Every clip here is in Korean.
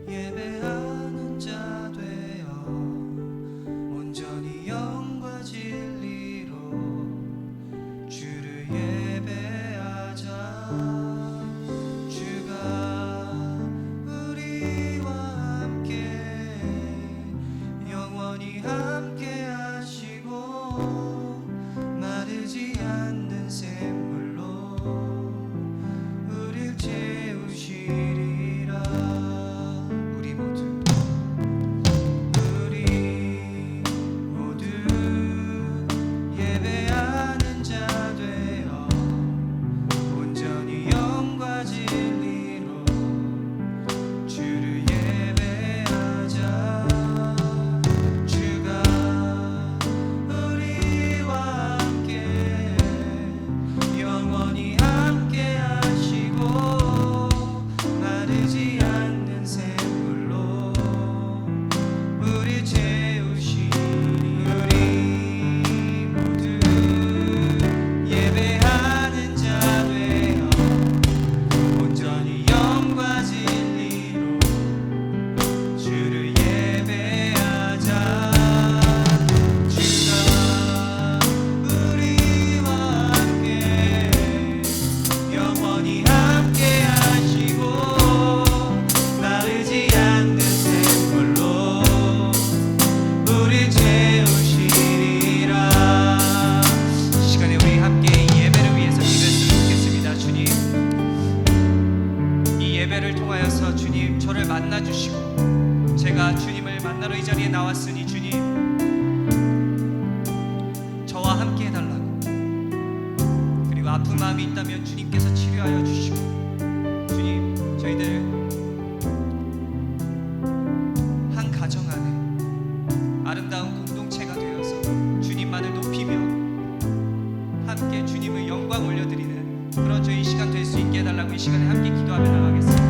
예배하는 자 되어 온전히 영과 진리로 주를 예배하자. 주가 우리와 함께 영원히 함께 하시고 마르지 않는 샘물로 우릴 채우시리라. 우리 모두 예배하는 자 되어 온전히 영과 진리로 주를 예배하자. 주가 우리와 함께 영원히 함께 하시고 마르지 않는 샘물로 우리 채우시니. 우리 모두 예배하는 자 되어 온전히 영과 진리로 주를 예배하자. 주가 우리와 함께 영원히 함께 하시고 마르지 않는 샘물로 우리 채우시리라. 이 시간에 우리 함께 이 예배를 위해서 기도했으면 좋겠습니다. 주님, 이 예배를 통하여서 주님 저를 만나주시고 제가 주님을 만나러 이 자리에 나왔으니 주님 저와 함께 해달라고, 그리고 아픈 마음이 있다면 주님께서 치료하여 주시고 주님 저희들 한 가정 안에 아름다운 공동체가 되어서 주님만을 높이며 함께 주님의 영광 올려드리는 그런 저희 시간 될 수 있게 해달라고 이 시간에 함께 기도하며 나가겠습니다.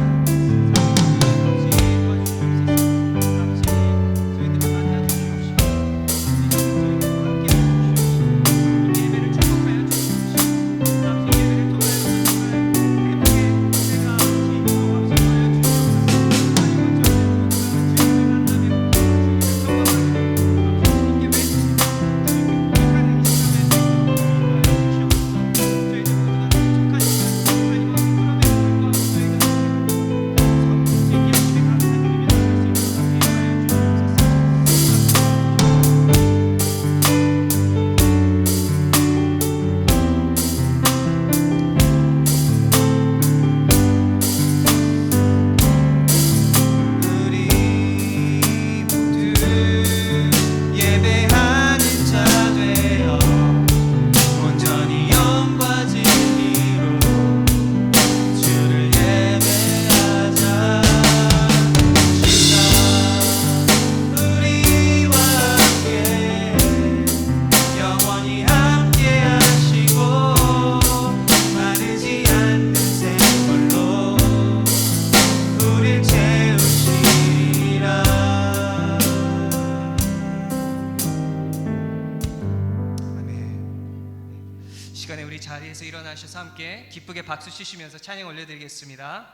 시간에 우리 자리에서 일어나셔서 함께 기쁘게 박수 치시면서 찬양 올려드리겠습니다.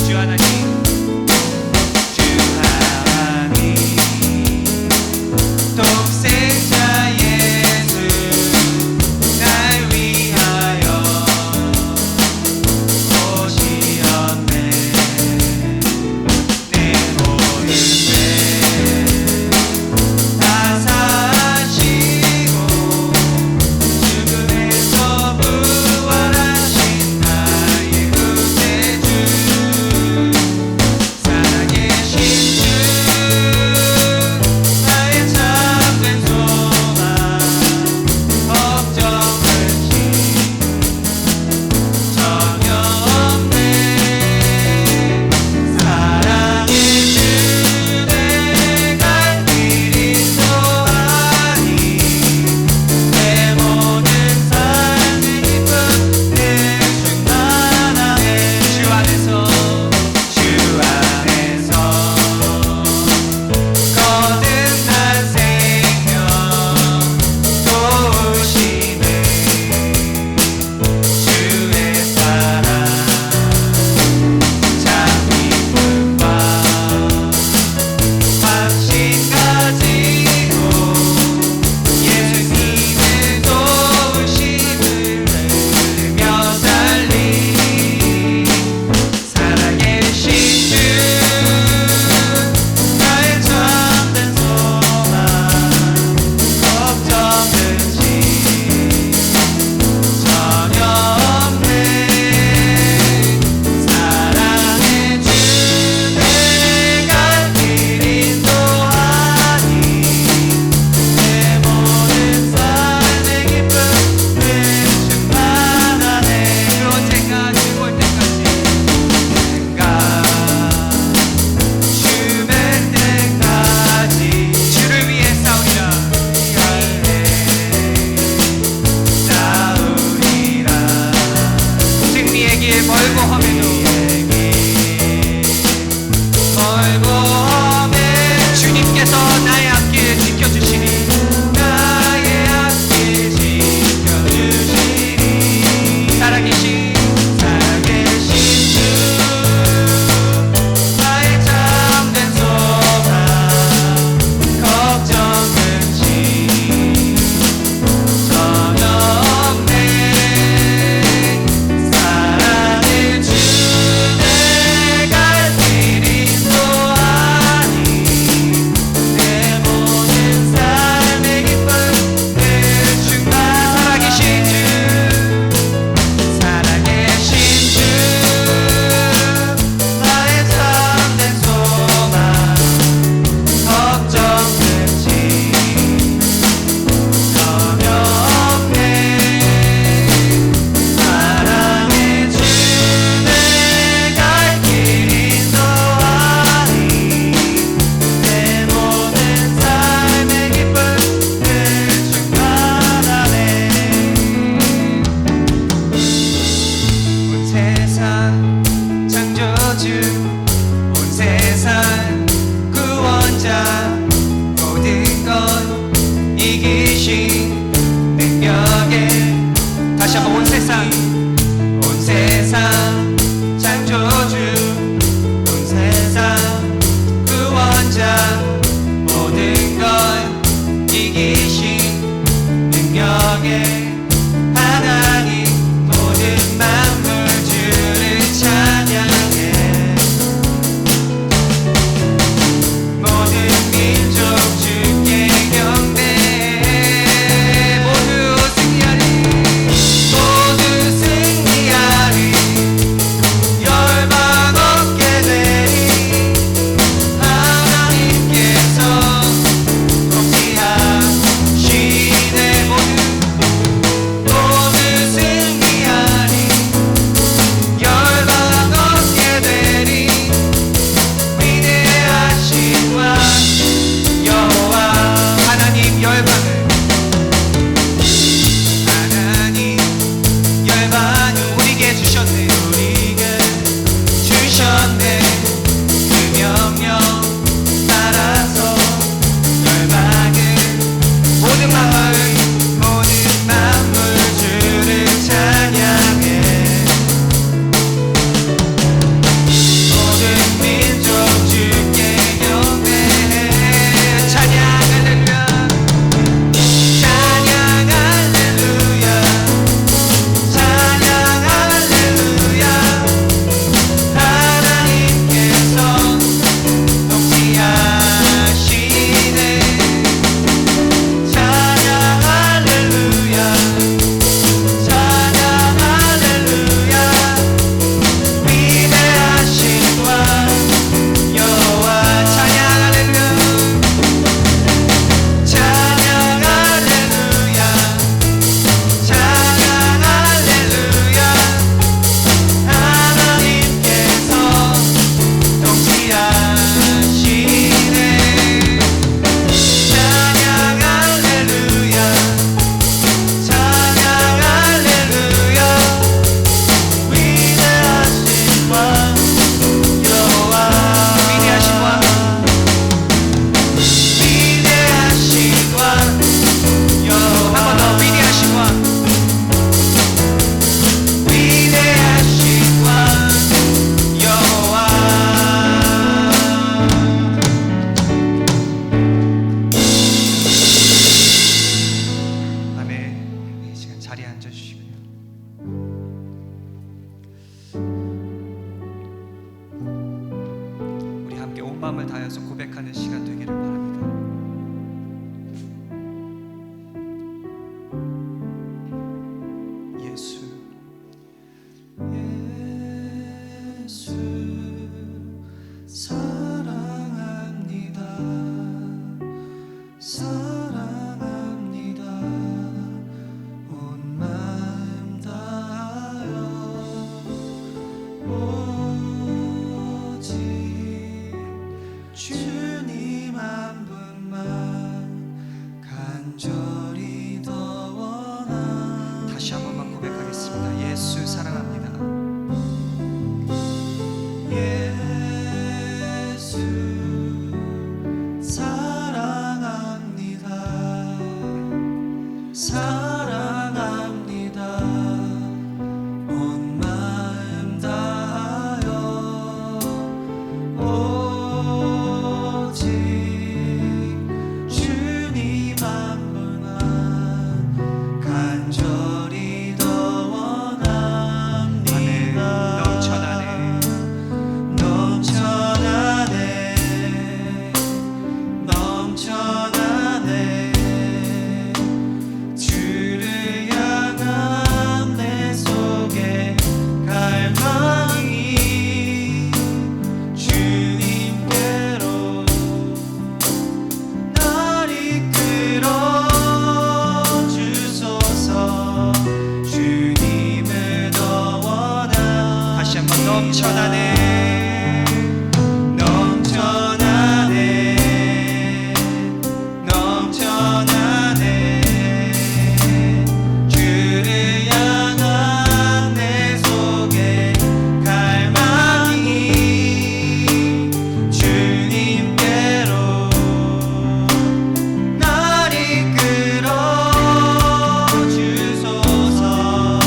주 하나님, 주 하나님, 독생자 예수 날 위하여 오시었네. 내 모든 죄 다 사시고 다시 한번 온 세상 창조주, 온 세상 구원자, 모든 걸 이기신 능력의 하나님, 모든 만물 주를 찬양해. 모든 민족 주께 경배해. 모두 승리하리, 모두 승리하리. 열방 얻게 되리. 하나님께서 통치하시네. 모두 승리하리. 열방 얻게 되리. 위대하신 왕 여호와 하나님, 열방을 하나님 열방을 우리에게 주셨네. 우리에게 주셨네. 그 명령 따라서 열방을 모든 만물 주를 찬양해. 모든 민족 주께 경배해. 찬양 할렐루야, 찬양 할렐루야, 찬양 할렐루야. 하나님께서 통치하시네. 찬양 할렐루야, 찬양 할렐루야. 위대하신 왕 여호와 찬양 할렐루야, 찬양 할렐루야, 찬양 할렐루야. 하나님께서 통치하시네. 찬양 할렐루야, 찬양 할렐루야. 위대하신 왕 여호와, 위대하신 왕, 위대하신 왕 여호와. 한 번 더, 위대하신 왕, 위대하신 왕 여호와. 아멘. 이 시간 자리에 앉아주시고요. 우리 함께 온 마음을 다해서 고백하는 시간 되기를 바랍니다. 예수, 예수 사랑합니다, 사랑합니다. 온 마음 다하여 오직 주님 한 분만 간절히 더 원하. 다시 한 번만 고백하겠습니다. 예수 사랑합니다. 예수 사랑합니다, 사랑합니다. 온 마음 다하여 오직 주님 한 분만 간절히 더 원합니다. 넘쳐나네, 넘쳐나네, 넘쳐나네. 주를 향한 내 속에 갈망이 주님께로 날 이끌어 주소서. 주님을 더 원하. 다시 한번 넘쳐나네, 넘쳐나네, 넘쳐나네. 주를 향한 내 속에 갈망이 주님께로 날 이끌어 주소서.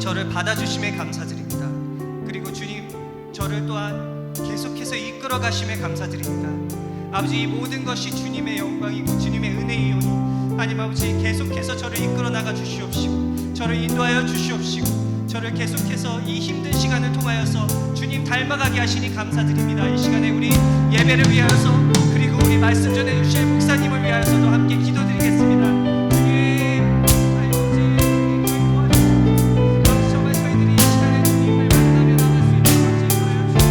저를 받아주심에 감사드립니다. 그리고 주님, 저를 또한 계속해서 이끌어 가심에 감사드립니다. 아버지, 이 모든 것이 주님의 영광이고 주님의 은혜이오니 하나님 아버지, 계속해서 저를 이끌어 나가 주시옵시고 저를 인도하여 주시옵시고 저를 계속해서 이 힘든 시간을 통하여서 주님 닮아가게 하시니 감사드립니다. 이 시간에 우리 예배를 위하여서 그리고 우리 말씀 전해 주실 목사님을 위하여서도 함께 기도드리겠습니다. 주님, 아버지, 도와주시옵소서. 정말 저희들이 이 시간에 주님을 만나며 나갈 수 있는 것을 도와주시옵소서.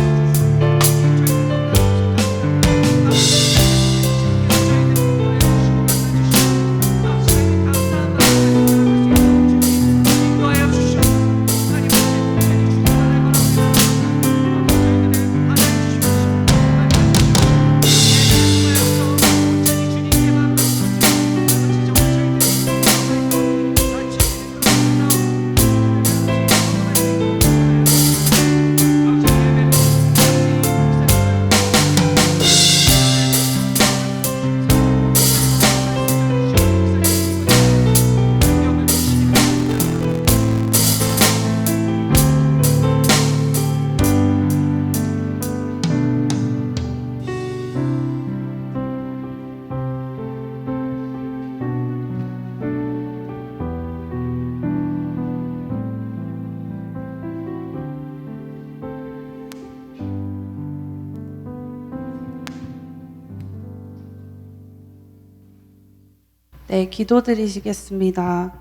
네, 기도드리시겠습니다.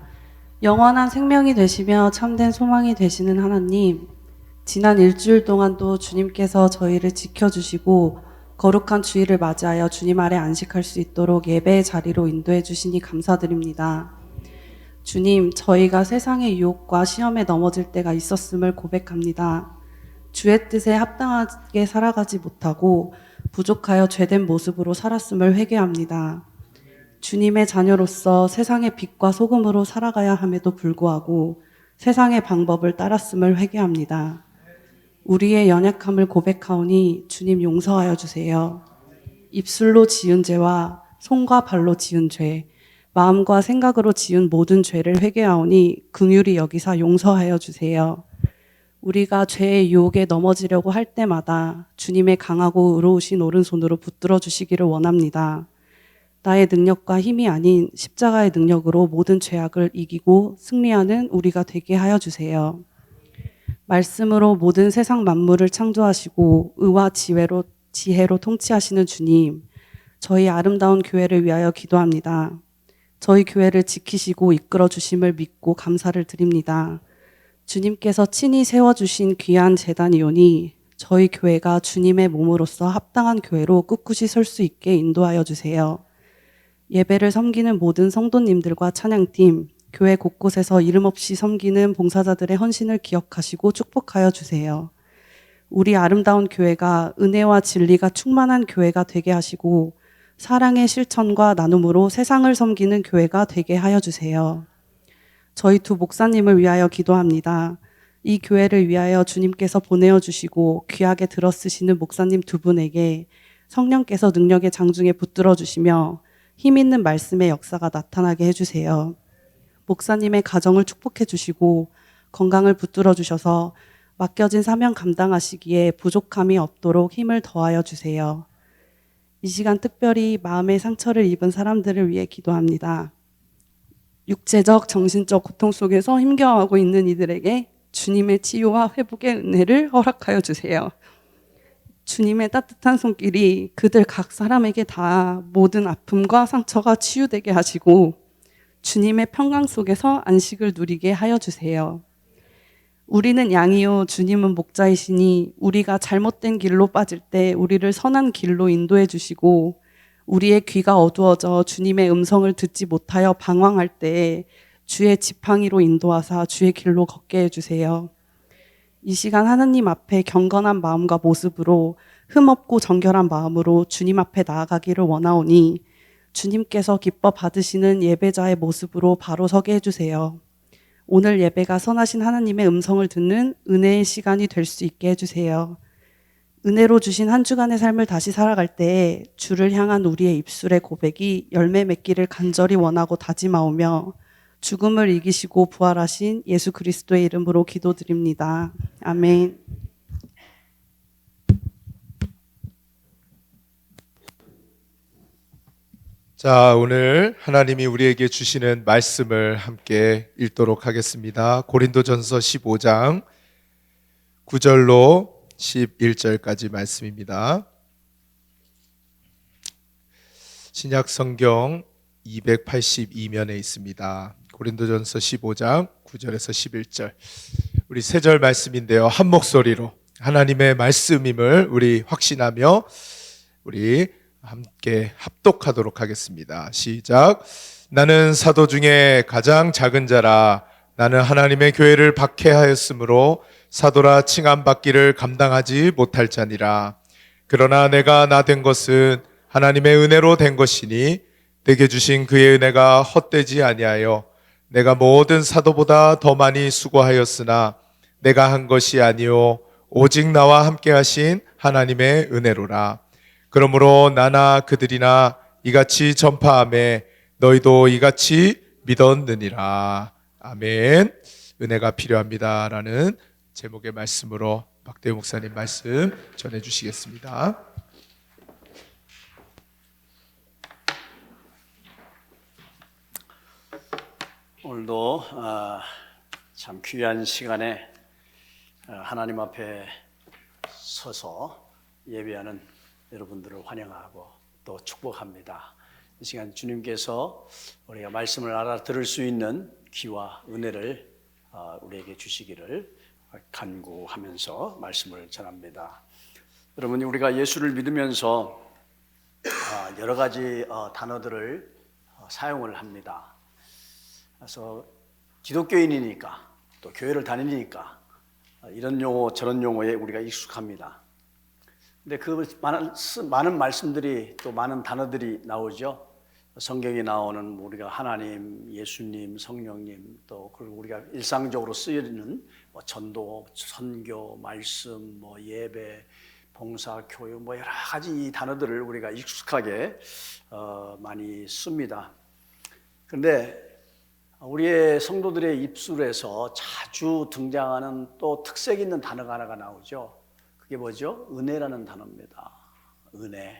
영원한 생명이 되시며 참된 소망이 되시는 하나님, 지난 일주일 동안도 주님께서 저희를 지켜주시고 거룩한 주일을 맞이하여 주님 아래 안식할 수 있도록 예배의 자리로 인도해 주시니 감사드립니다. 주님, 저희가 세상의 유혹과 시험에 넘어질 때가 있었음을 고백합니다. 주의 뜻에 합당하게 살아가지 못하고 부족하여 죄된 모습으로 살았음을 회개합니다. 주님의 자녀로서 세상의 빛과 소금으로 살아가야 함에도 불구하고 세상의 방법을 따랐음을 회개합니다. 우리의 연약함을 고백하오니 주님 용서하여 주세요. 입술로 지은 죄와 손과 발로 지은 죄, 마음과 생각으로 지은 모든 죄를 회개하오니 긍휼히 여기사 용서하여 주세요. 우리가 죄의 유혹에 넘어지려고 할 때마다 주님의 강하고 의로우신 오른손으로 붙들어 주시기를 원합니다. 나의 능력과 힘이 아닌 십자가의 능력으로 모든 죄악을 이기고 승리하는 우리가 되게 하여 주세요. 말씀으로 모든 세상 만물을 창조하시고 의와 지혜로 통치하시는 주님, 저희 아름다운 교회를 위하여 기도합니다. 저희 교회를 지키시고 이끌어 주심을 믿고 감사를 드립니다. 주님께서 친히 세워주신 귀한 제단이오니 저희 교회가 주님의 몸으로서 합당한 교회로 꿋꿋이 설 수 있게 인도하여 주세요. 예배를 섬기는 모든 성도님들과 찬양팀, 교회 곳곳에서 이름 없이 섬기는 봉사자들의 헌신을 기억하시고 축복하여 주세요. 우리 아름다운 교회가 은혜와 진리가 충만한 교회가 되게 하시고 사랑의 실천과 나눔으로 세상을 섬기는 교회가 되게 하여 주세요. 저희 두 목사님을 위하여 기도합니다. 이 교회를 위하여 주님께서 보내어 주시고 귀하게 들어 쓰시는 목사님 두 분에게 성령께서 능력의 장중에 붙들어 주시며 힘 있는 말씀의 역사가 나타나게 해주세요. 목사님의 가정을 축복해 주시고 건강을 붙들어 주셔서 맡겨진 사명 감당하시기에 부족함이 없도록 힘을 더하여 주세요. 이 시간 특별히 마음의 상처를 입은 사람들을 위해 기도합니다. 육체적, 정신적 고통 속에서 힘겨워하고 있는 이들에게 주님의 치유와 회복의 은혜를 허락하여 주세요. 주님의 따뜻한 손길이 그들 각 사람에게 다 모든 아픔과 상처가 치유되게 하시고 주님의 평강 속에서 안식을 누리게 하여 주세요. 우리는 양이요 주님은 목자이시니 우리가 잘못된 길로 빠질 때 우리를 선한 길로 인도해 주시고 우리의 귀가 어두워져 주님의 음성을 듣지 못하여 방황할 때 주의 지팡이로 인도하사 주의 길로 걷게 해주세요. 이 시간 하느님 앞에 경건한 마음과 모습으로 흠없고 정결한 마음으로 주님 앞에 나아가기를 원하오니 주님께서 기뻐 받으시는 예배자의 모습으로 바로 서게 해주세요. 오늘 예배가 선하신 하나님의 음성을 듣는 은혜의 시간이 될 수 있게 해주세요. 은혜로 주신 한 주간의 삶을 다시 살아갈 때에 주를 향한 우리의 입술의 고백이 열매 맺기를 간절히 원하고 다짐하오며 죽음을 이기시고 부활하신 예수 그리스도의 이름으로 기도드립니다. 아멘. 자, 오늘 하나님이 우리에게 주시는 말씀을 함께 읽도록 하겠습니다. 고린도전서 15장 9절로 11절까지 말씀입니다. 신약 성경 282면에 있습니다. 고린도전서 15장 9절에서 11절. 우리 세 절 말씀인데요. 한 목소리로 하나님의 말씀임을 우리 확신하며 우리 함께 합독하도록 하겠습니다. 시작. 나는 사도 중에 가장 작은 자라. 나는 하나님의 교회를 박해하였으므로 사도라 칭함받기를 감당하지 못할 자니라. 그러나 내가 나 된 것은 하나님의 은혜로 된 것이니 내게 주신 그의 은혜가 헛되지 아니하여 내가 모든 사도보다 더 많이 수고하였으나 내가 한 것이 아니요 오직 나와 함께 하신 하나님의 은혜로라. 그러므로 나나 그들이나 이같이 전파하매 너희도 이같이 믿었느니라. 아멘. 은혜가 필요합니다 라는 제목의 말씀으로 박대우 목사님 말씀 전해주시겠습니다. 오늘도 참 귀한 시간에 하나님 앞에 서서 예배하는 여러분들을 환영하고 또 축복합니다. 이 시간 주님께서 우리가 말씀을 알아들을 수 있는 귀와 은혜를 우리에게 주시기를 간구하면서 말씀을 전합니다. 여러분, 우리가 예수를 믿으면서 여러 가지 단어들을 사용을 합니다. 그래서 기독교인이니까 또 교회를 다니니까 이런 용어 저런 용어에 우리가 익숙합니다. 근데 그 많은 말씀들이 또 많은 단어들이 나오죠. 성경에 나오는 우리가 하나님, 예수님, 성령님, 또 그리고 우리가 일상적으로 쓰이는 전도, 선교, 말씀, 예배, 봉사, 교육 여러 가지 이 단어들을 우리가 익숙하게 많이 씁니다. 그런데 우리의 성도들의 입술에서 자주 등장하는 또 특색 있는 단어가 하나가 나오죠. 그게 뭐죠? 은혜라는 단어입니다. 은혜.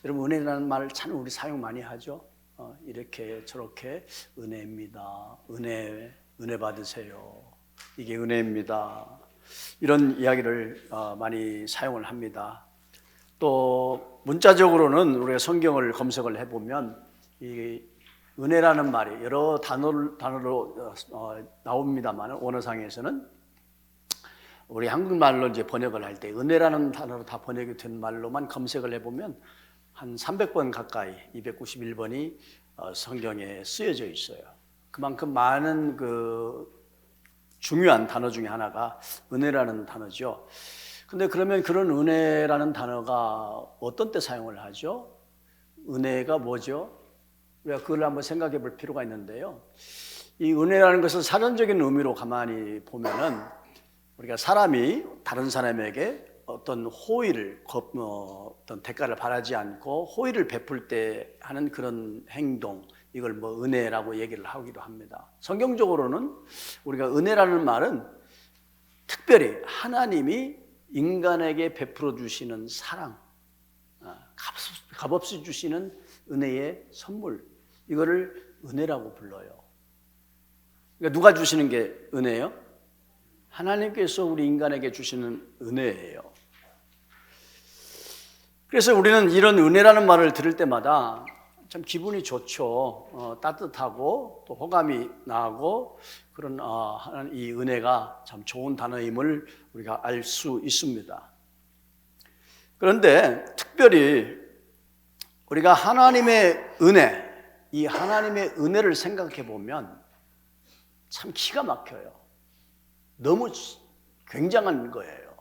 여러분, 은혜라는 말을 참 우리 사용 많이 하죠. 이렇게 저렇게 은혜입니다. 은혜 받으세요. 이게 은혜입니다. 이런 이야기를 많이 사용을 합니다. 또 문자적으로는 우리가 성경을 검색을 해보면 이 은혜라는 말이 여러 단어로 나옵니다만 원어상에서는 우리 한국말로 이제 번역을 할 때 은혜라는 단어로 다 번역이 된 말로만 검색을 해보면 한 300번 가까이 291번이 성경에 쓰여져 있어요. 그만큼 많은 중요한 단어 중에 하나가 은혜라는 단어죠. 근데 그러면 그런 은혜라는 단어가 어떤 때 사용을 하죠? 은혜가 뭐죠? 우리가 그걸 한번 생각해 볼 필요가 있는데요. 이 은혜라는 것은 사전적인 의미로 가만히 보면은 우리가 사람이 다른 사람에게 어떤 호의를, 어떤 대가를 바라지 않고 호의를 베풀 때 하는 그런 행동, 이걸 은혜라고 얘기를 하기도 합니다. 성경적으로는 우리가 은혜라는 말은 특별히 하나님이 인간에게 베풀어 주시는 사랑, 값없이 주시는 은혜의 선물, 이거를 은혜라고 불러요. 그러니까 누가 주시는 게 은혜예요? 하나님께서 우리 인간에게 주시는 은혜예요. 그래서 우리는 이런 은혜라는 말을 들을 때마다 참 기분이 좋죠. 따뜻하고 또 호감이 나고 그런 이 은혜가 참 좋은 단어임을 우리가 알 수 있습니다. 그런데 특별히 우리가 하나님의 은혜, 이 하나님의 은혜를 생각해 보면 참 기가 막혀요. 너무 굉장한 거예요.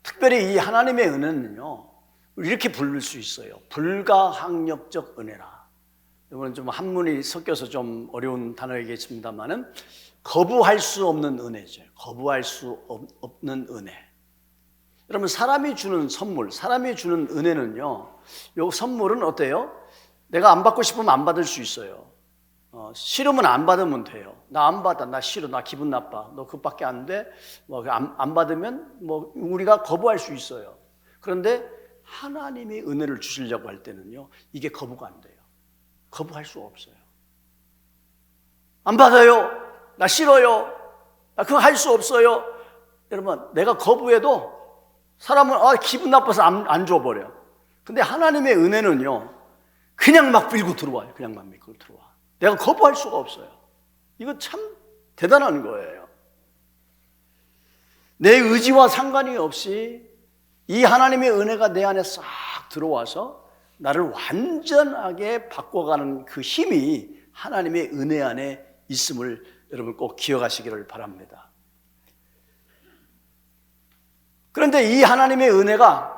특별히 이 하나님의 은혜는요, 이렇게 부를 수 있어요. 불가항력적 은혜라. 이거는 좀 한문이 섞여서 좀 어려운 단어이겠습니다만은 거부할 수 없는 은혜죠. 거부할 수 없는 은혜. 여러분, 사람이 주는 선물, 사람이 주는 은혜는요, 이 선물은 어때요? 내가 안 받고 싶으면 안 받을 수 있어요. 싫으면 안 받으면 돼요. 나 안 받아, 나 싫어, 나 기분 나빠, 너 그것밖에 안 돼. 뭐 안 받으면 뭐 우리가 거부할 수 있어요. 그런데 하나님이 은혜를 주시려고 할 때는요, 이게 거부가 안 돼요. 거부할 수가 없어요. 안 받아요. 나 싫어요. 나 그거 할 수 없어요. 여러분, 내가 거부해도 사람은 기분 나빠서 안 줘버려. 근데 하나님의 은혜는요, 그냥 막 밀고 들어와요. 그냥 막 밀고 들어와. 내가 거부할 수가 없어요. 이거 참 대단한 거예요. 내 의지와 상관이 없이 이 하나님의 은혜가 내 안에 싹 들어와서 나를 완전하게 바꿔가는 그 힘이 하나님의 은혜 안에 있음을 여러분 꼭 기억하시기를 바랍니다. 그런데 이 하나님의 은혜가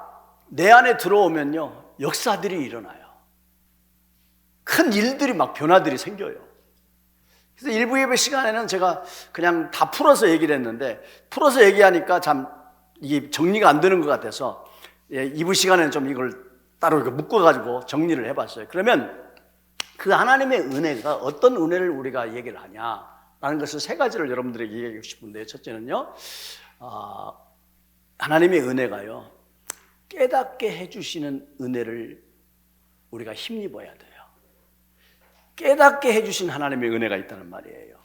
내 안에 들어오면요, 역사들이 일어나요. 큰 일들이 막 변화들이 생겨요. 그래서 일부 예배 시간에는 제가 그냥 다 풀어서 얘기를 했는데, 풀어서 얘기하니까 참 이게 정리가 안 되는 것 같아서 2부 시간에는 좀 이걸 따로 이렇게 묶어가지고 정리를 해봤어요. 그러면 그 하나님의 은혜가 어떤 은혜를 우리가 얘기를 하냐라는 것을 세 가지를 여러분들에게 얘기하고 싶은데요. 첫째는요, 하나님의 은혜가요, 깨닫게 해주시는 은혜를 우리가 힘입어야 돼요. 깨닫게 해주신 하나님의 은혜가 있다는 말이에요.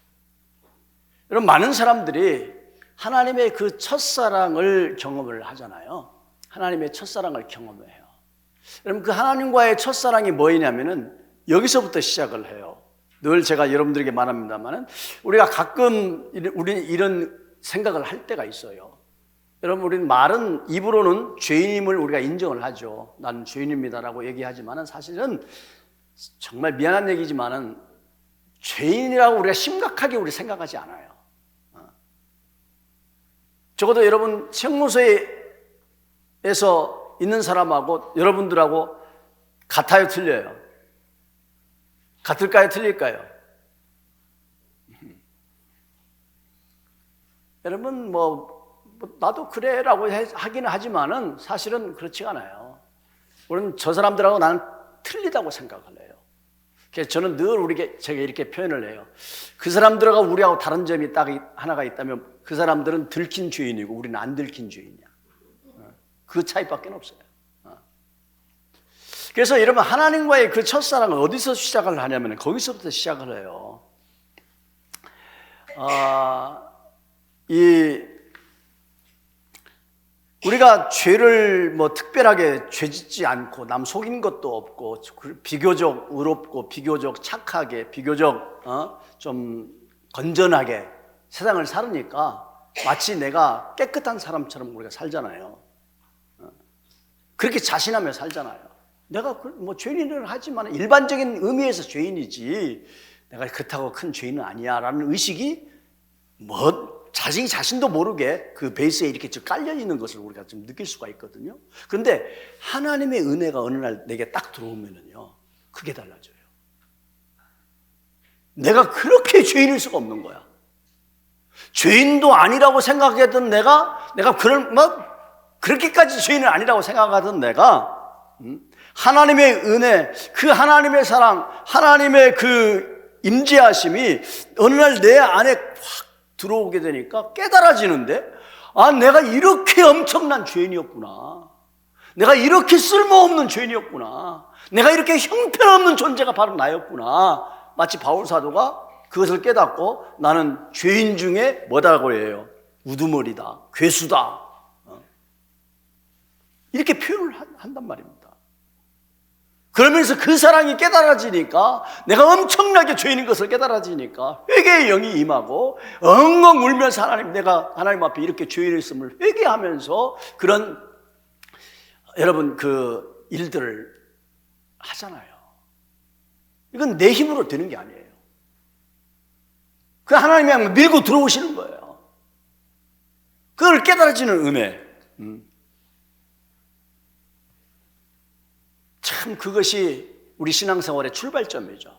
여러분, 많은 사람들이 하나님의 그 첫사랑을 경험을 하잖아요. 하나님의 첫사랑을 경험해요. 여러분, 그 하나님과의 첫사랑이 뭐냐면은 여기서부터 시작을 해요. 늘 제가 여러분들에게 말합니다만은 우리가 가끔 우리는 이런 생각을 할 때가 있어요. 여러분, 우리는 말은 입으로는 죄인임을 우리가 인정을 하죠. 나는 죄인입니다라고 얘기하지만은 사실은 정말 미안한 얘기지만은 죄인이라고 우리가 심각하게 우리 생각하지 않아요. 적어도 여러분 형무소에서 있는 사람하고 여러분들하고 같아요, 틀려요? 같을까요, 틀릴까요? 여러분 나도 그래라고 하기는 하지만은 사실은 그렇지가 않아요. 우리는 저 사람들하고 나는 틀리다고 생각을 해요. 그래서 저는 늘 제가 이렇게 표현을 해요. 그 사람들하고 우리하고 다른 점이 딱 하나가 있다면 그 사람들은 들킨 죄인이고 우리는 안 들킨 죄인이야. 그 차이밖에 없어요. 그래서 여러분, 하나님과의 그 첫사랑은 어디서 시작을 하냐면 거기서부터 시작을 해요. 우리가 죄를 특별하게 죄짓지 않고 남 속인 것도 없고 비교적 의롭고 비교적 착하게 비교적 좀 건전하게 세상을 살으니까 마치 내가 깨끗한 사람처럼 우리가 살잖아요. 그렇게 자신하며 살잖아요. 내가 죄인은 하지만 일반적인 의미에서 죄인이지 내가 그렇다고 큰 죄인은 아니야 라는 의식이 자신도 모르게 그 베이스에 이렇게 깔려 있는 것을 우리가 좀 느낄 수가 있거든요. 그런데 하나님의 은혜가 어느 날 내게 딱 들어오면은요, 그게 달라져요. 내가 그렇게 죄인일 수가 없는 거야. 죄인도 아니라고 생각했던 내가 그렇게까지 죄인은 아니라고 생각하던 내가 하나님의 은혜, 그 하나님의 사랑, 하나님의 그 임재하심이 어느 날 내 안에 확 들어오게 되니까 깨달아지는데, 내가 이렇게 엄청난 죄인이었구나. 내가 이렇게 쓸모없는 죄인이었구나. 내가 이렇게 형편없는 존재가 바로 나였구나. 마치 바울 사도가 그것을 깨닫고 나는 죄인 중에 뭐다고 해요? 우두머리다, 괴수다. 이렇게 표현을 한단 말입니다. 그러면서 그 사랑이 깨달아지니까, 내가 엄청나게 죄인인 것을 깨달아지니까 회개의 영이 임하고 엉엉 울면서 내가 하나님 앞에 이렇게 죄인이었음을 회개하면서 그런 여러분 그 일들을 하잖아요. 이건 내 힘으로 되는 게 아니에요. 그 하나님이 그냥 밀고 들어오시는 거예요. 그걸 깨달아지는 은혜. 참 그것이 우리 신앙생활의 출발점이죠.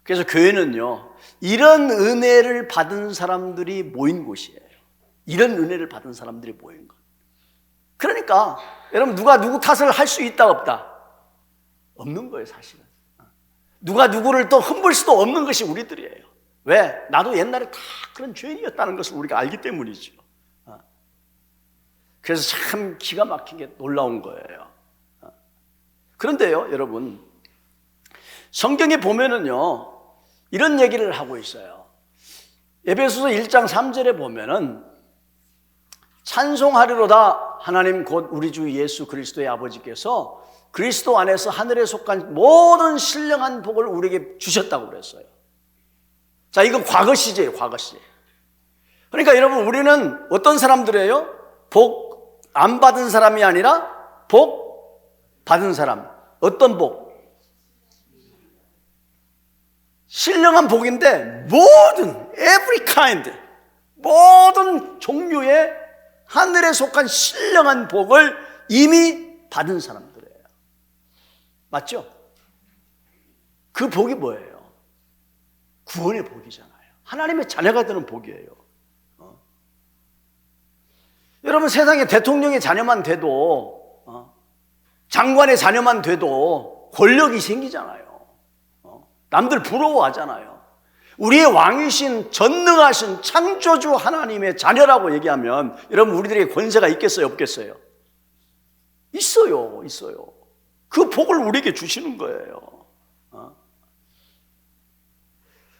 그래서 교회는요, 이런 은혜를 받은 사람들이 모인 곳이에요. 이런 은혜를 받은 사람들이 모인 것. 그러니까 여러분, 누가 누구 탓을 할 수 있다 없다? 없는 거예요, 사실은. 누가 누구를 또 흠볼 수도 없는 것이 우리들이에요. 왜? 나도 옛날에 다 그런 죄인이었다는 것을 우리가 알기 때문이죠. 그래서 참 기가 막히게 놀라운 거예요. 그런데요, 여러분, 성경에 보면은요, 이런 얘기를 하고 있어요. 에베소서 1장 3절에 보면은 찬송하리로다 하나님 곧 우리 주 예수 그리스도의 아버지께서 그리스도 안에서 하늘에 속한 모든 신령한 복을 우리에게 주셨다고 그랬어요. 자, 이건 과거 시제예요, 과거 시제. 그러니까 여러분, 우리는 어떤 사람들이에요? 복 안 받은 사람이 아니라 복 받은 사람. 어떤 복? 신령한 복인데 모든 every kind, 모든 종류의 하늘에 속한 신령한 복을 이미 받은 사람들이에요. 맞죠? 그 복이 뭐예요? 구원의 복이잖아요. 하나님의 자녀가 되는 복이에요. 여러분, 세상에 대통령의 자녀만 돼도, 장관의 자녀만 돼도 권력이 생기잖아요. 남들 부러워하잖아요. 우리의 왕이신 전능하신 창조주 하나님의 자녀라고 얘기하면 여러분, 우리들에게 권세가 있겠어요, 없겠어요? 있어요, 있어요. 그 복을 우리에게 주시는 거예요.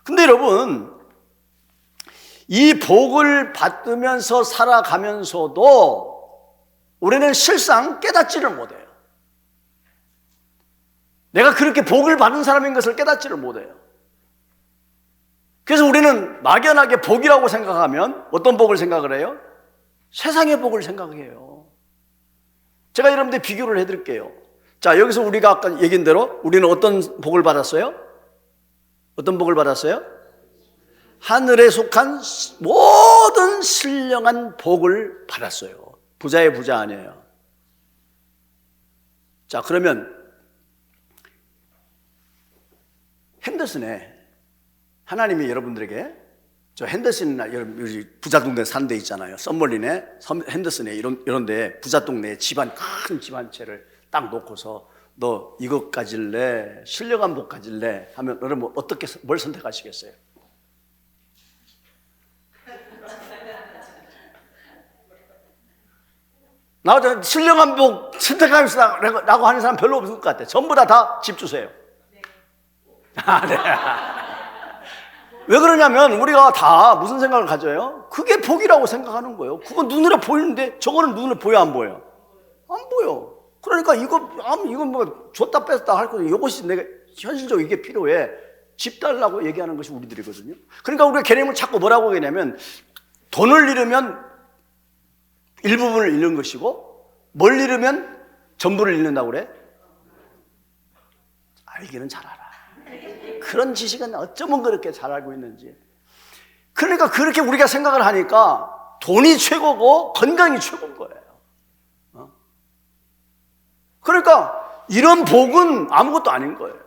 근데 여러분, 이 복을 받으면서 살아가면서도 우리는 실상 깨닫지를 못해요. 내가 그렇게 복을 받은 사람인 것을 깨닫지를 못해요. 그래서 우리는 막연하게 복이라고 생각하면 어떤 복을 생각을 해요? 세상의 복을 생각해요. 제가 여러분들 비교를 해드릴게요. 자, 여기서 우리가 아까 얘기한 대로 우리는 어떤 복을 받았어요? 어떤 복을 받았어요? 하늘에 속한 모든 신령한 복을 받았어요. 부자의 부자 아니에요. 자, 그러면 핸더슨에 하나님이 여러분들에게, 저 핸더슨이나 여러분 부자 동네 산 데 있잖아요. 썸머린에 핸더슨에 이런데 부자 동네에 집안, 큰 집 한 채를 딱 놓고서 너 이것 가질래, 신령한 복 가질래 하면 여러분 어떻게, 뭘 선택하시겠어요? 나 신령한 복 선택하겠다라고 하는 사람 별로 없을 것 같아. 전부 다 집 주세요. 아, 네. 왜 그러냐면 우리가 다 무슨 생각을 가져요? 그게 복이라고 생각하는 거예요. 그건 눈으로 보이는데 저거는 눈으로 보여, 안 보여? 안 보여. 그러니까 이건 뭐 줬다 뺐다 할 거예요. 이것이 내가 현실적으로 이게 필요해. 집 달라고 얘기하는 것이 우리들이거든요. 그러니까 우리가 개념을 자꾸 뭐라고 얘기하냐면 돈을 잃으면 일부분을 잃는 것이고 뭘 잃으면 전부를 잃는다고 그래? 알기는 잘 알아. 그런 지식은 어쩌면 그렇게 잘 알고 있는지. 그러니까 그렇게 우리가 생각을 하니까 돈이 최고고 건강이 최고인 거예요. 그러니까 이런 복은 아무것도 아닌 거예요.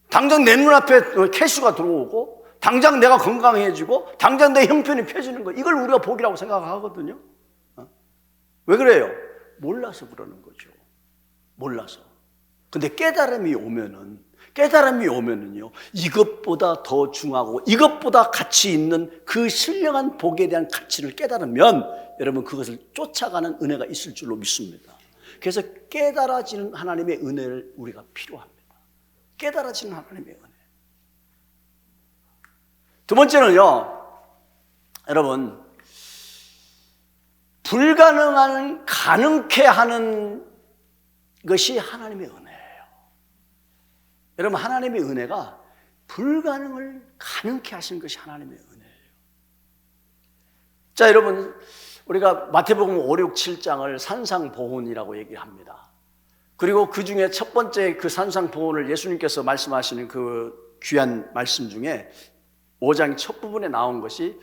당장 내 눈앞에 캐시가 들어오고 당장 내가 건강해지고 당장 내 형편이 펴지는 거, 이걸 우리가 복이라고 생각하거든요. 왜 그래요? 몰라서 그러는 거죠. 몰라서. 근데 깨달음이 오면은요, 이것보다 더 중하고 이것보다 가치 있는 그 신령한 복에 대한 가치를 깨달으면 여러분 그것을 쫓아가는 은혜가 있을 줄로 믿습니다. 그래서 깨달아지는 하나님의 은혜를 우리가 필요합니다. 깨달아지는 하나님의 은혜. 두 번째는요, 여러분, 불가능한 가능케 하는 것이 하나님의 은혜예요. 여러분, 하나님의 은혜가 불가능을 가능케 하신 것이 하나님의 은혜예요. 자, 여러분, 우리가 마태복음 5, 6, 7장을 산상보훈이라고 얘기합니다. 그리고 그 중에 첫 번째 그 산상보훈을 예수님께서 말씀하시는 그 귀한 말씀 중에 5장 첫 부분에 나온 것이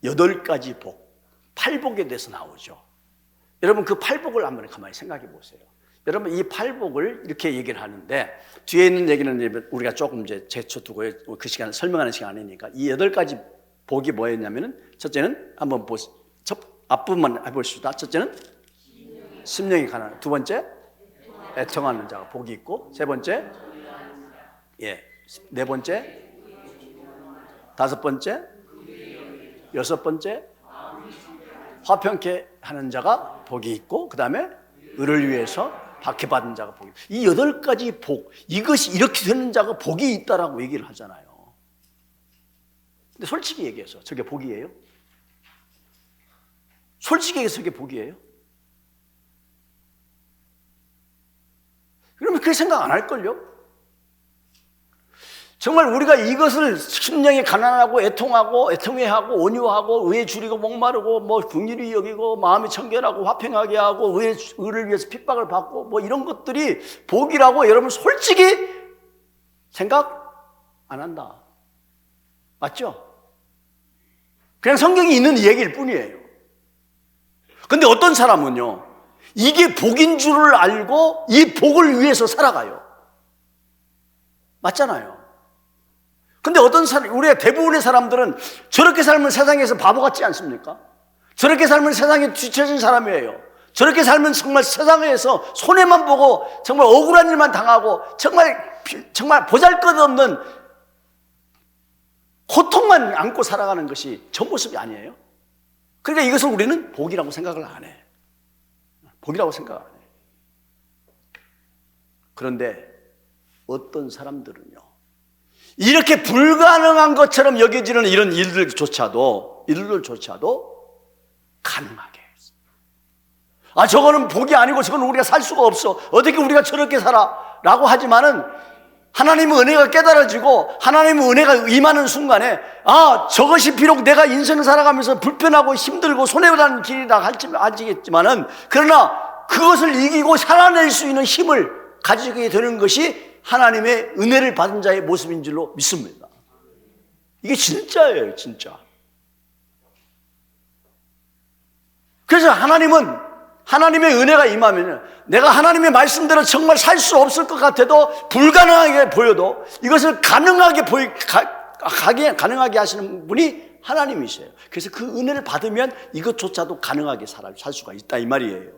8가지 복, 8복에 대해서 나오죠. 여러분 그 8복을 한번 가만히 생각해 보세요. 여러분 이 8복을 이렇게 얘기를 하는데 뒤에 있는 얘기는 우리가 조금 이제 제쳐두고 그 시간을 설명하는 시간이니까 이 8가지 복이 뭐였냐면은 첫째는 한번 보세요. 앞부분만 해보시다. 첫째는 심령이 가난한, 두 번째 애통하는 자가 복이 있고, 세 번째 예. 네 번째, 다섯 번째, 여섯 번째, 화평케 하는 자가 복이 있고, 그 다음에 의를 위해서 박해받은 자가 복이 있고, 이 8가지 복, 이것이 이렇게 되는 자가 복이 있다라고 얘기를 하잖아요. 근데 솔직히 얘기해서 저게 복이에요? 솔직히 얘기해서 저게 복이에요? 그러면 그렇게 생각 안 할걸요? 정말 우리가 이것을 심령이 가난하고 애통해하고 온유하고 의에 줄이고 목마르고 뭐 긍휼히 여기고 마음이 청결하고 화평하게 하고 의를 위해서 핍박을 받고 뭐 이런 것들이 복이라고 여러분 솔직히 생각 안 한다. 맞죠? 그냥 성경이 있는 얘기일 뿐이에요. 근데 어떤 사람은요, 이게 복인 줄을 알고 이 복을 위해서 살아가요. 맞잖아요. 근데 어떤 사람, 우리의 대부분의 사람들은 저렇게 살면 세상에서 바보 같지 않습니까? 저렇게 살면 세상에 뒤처진 사람이에요. 저렇게 살면 정말 세상에서 손해만 보고 정말 억울한 일만 당하고 정말 보잘것없는 고통만 안고 살아가는 것이 저 모습이 아니에요. 그러니까 이것을 우리는 복이라고 생각을 안 해. 복이라고 생각 안 해. 그런데 어떤 사람들은요, 이렇게 불가능한 것처럼 여겨지는 이런 일들조차도 가능하게 했어. 아, 저거는 복이 아니고 저거는 우리가 살 수가 없어. 어떻게 우리가 저렇게 살아? 라고 하지만은 하나님의 은혜가 깨달아지고 하나님의 은혜가 임하는 순간에, 아, 저것이 비록 내가 인생 살아가면서 불편하고 힘들고 손해보다는 길이다 알지겠지만은, 그러나 그것을 이기고 살아낼 수 있는 힘을 가지게 되는 것이 하나님의 은혜를 받은 자의 모습인 줄로 믿습니다. 이게 진짜예요, 진짜. 그래서 하나님의 은혜가 임하면 내가 하나님의 말씀대로 정말 살 수 없을 것 같아도, 불가능하게 보여도 이것을 가능하게 하시는 분이 하나님이세요. 그래서 그 은혜를 받으면 이것조차도 가능하게 살 수가 있다 이 말이에요.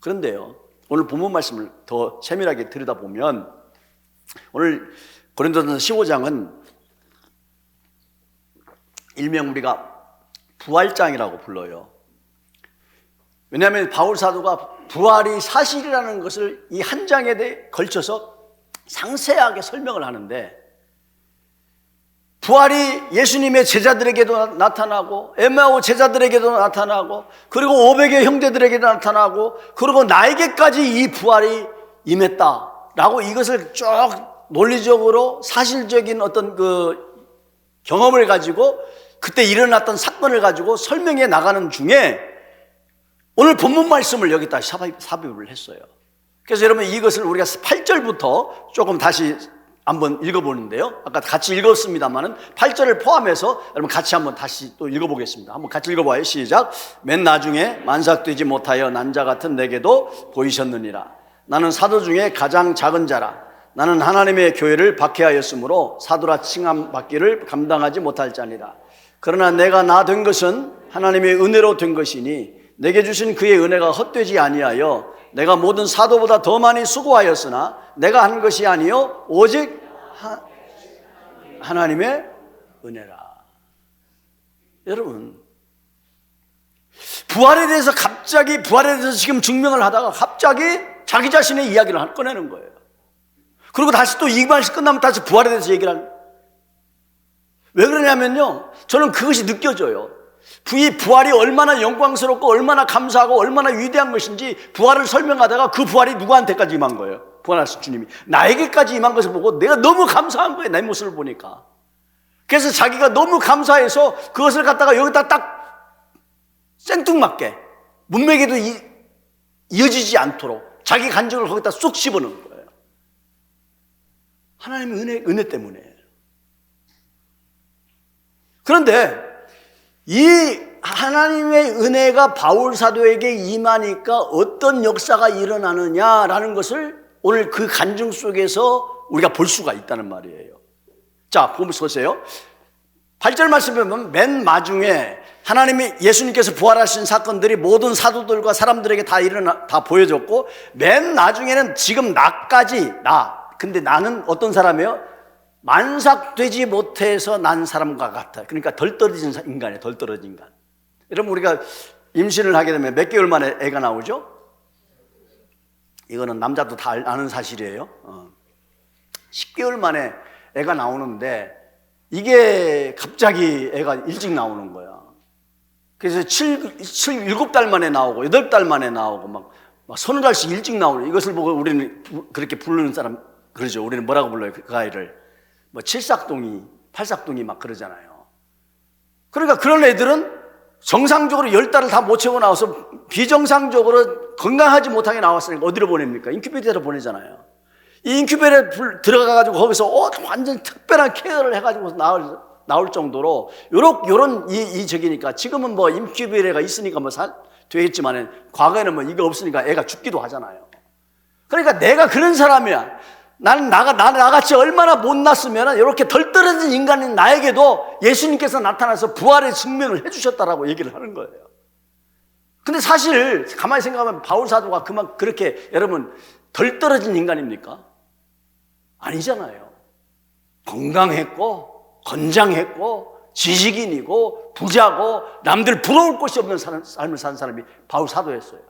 그런데요, 오늘 본문 말씀을 더 세밀하게 들여다보면 오늘 고린도전서 15장은 일명 우리가 부활장이라고 불러요. 왜냐하면 바울 사도가 부활이 사실이라는 것을 이 한 장에 대해 걸쳐서 상세하게 설명을 하는데, 부활이 예수님의 제자들에게도 나타나고 엠마오 제자들에게도 나타나고 그리고 500의 형제들에게도 나타나고 그리고 나에게까지 이 부활이 임했다라고 이것을 쭉 논리적으로 사실적인 어떤 그 경험을 가지고 그때 일어났던 사건을 가지고 설명해 나가는 중에 오늘 본문 말씀을 여기다 삽입을 했어요. 그래서 여러분 이것을 우리가 8절부터 조금 다시 한번 읽어보는데요, 아까 같이 읽었습니다만은 8절을 포함해서 여러분 같이 한번 다시 또 읽어보겠습니다. 한번 같이 읽어봐요. 시작. 맨 나중에 만삭되지 못하여 난 자 같은 내게도 보이셨느니라. 나는 사도 중에 가장 작은 자라. 나는 하나님의 교회를 박해하였으므로 사도라 칭함받기를 감당하지 못할 자니라. 그러나 내가 나 된 것은 하나님의 은혜로 된 것이니 내게 주신 그의 은혜가 헛되지 아니하여 내가 모든 사도보다 더 많이 수고하였으나 내가 한 것이 아니요 오직 하나님의 은혜라. 여러분, 부활에 대해서 지금 증명을 하다가 갑자기 자기 자신의 이야기를 꺼내는 거예요. 그리고 다시 또 이 말씀 끝나면 다시 부활에 대해서 얘기를 하는. 왜 그러냐면요, 저는 그것이 느껴져요. 부활이 얼마나 영광스럽고 얼마나 감사하고 얼마나 위대한 것인지 부활을 설명하다가 그 부활이 누구한테까지 임한 거예요. 부활하신 주님이 나에게까지 임한 것을 보고 내가 너무 감사한 거예요, 내 모습을 보니까. 그래서 자기가 너무 감사해서 그것을 갖다가 여기다 딱 생뚱맞게 문맥에도 이어지지 않도록 자기 간증을 거기다 쏙 집어넣은 거예요. 하나님의 은혜 때문에. 그런데 이 하나님의 은혜가 바울 사도에게 임하니까 어떤 역사가 일어나느냐라는 것을 오늘 그 간증 속에서 우리가 볼 수가 있다는 말이에요. 자, 보세요. 8절 말씀에 보면 맨 마중에 하나님이 예수님께서 부활하신 사건들이 모든 사도들과 사람들에게 다 보여졌고, 맨 나중에는 지금 나까지 근데 나는 어떤 사람이에요? 만삭되지 못해서 난 사람과 같아. 그러니까 덜 떨어진 인간이에요. 덜 떨어진 인간. 여러분 우리가 임신을 하게 되면 몇 개월 만에 애가 나오죠? 이거는 남자도 다 아는 사실이에요. 10개월 만에 애가 나오는데 이게 갑자기 애가 일찍 나오는 거야. 그래서 7달 만에 나오고 8달 만에 나오고 막 서너 달씩 일찍 나오는, 이것을 보고 우리는 그렇게 부르는 사람 그러죠. 우리는 뭐라고 불러요? 그 아이를 뭐 칠삭둥이, 팔삭둥이 막 그러잖아요. 그러니까 그런 애들은 정상적으로 10달을 다 못 채우고 나와서 비정상적으로 건강하지 못하게 나왔으니까 어디로 보냅니까? 인큐베이터로 보내잖아요. 이 인큐베이터에 들어가가지고 거기서 완전 특별한 케어를 해가지고 나올 정도로 요런 이 적이니까, 지금은 뭐 인큐베이터가 있으니까 뭐 되겠지만 과거에는 뭐 이거 없으니까 애가 죽기도 하잖아요. 그러니까 내가 그런 사람이야. 나는 나같이 얼마나 못났으면 이렇게 덜 떨어진 인간인 나에게도 예수님께서 나타나서 부활의 증명을 해주셨다라고 얘기를 하는 거예요. 근데 사실 가만히 생각하면 바울 사도가 그렇게 여러분 덜 떨어진 인간입니까? 아니잖아요. 건강했고 건장했고 지식인이고 부자고 남들 부러울 곳이 없는 삶을 산 사람이 바울 사도였어요.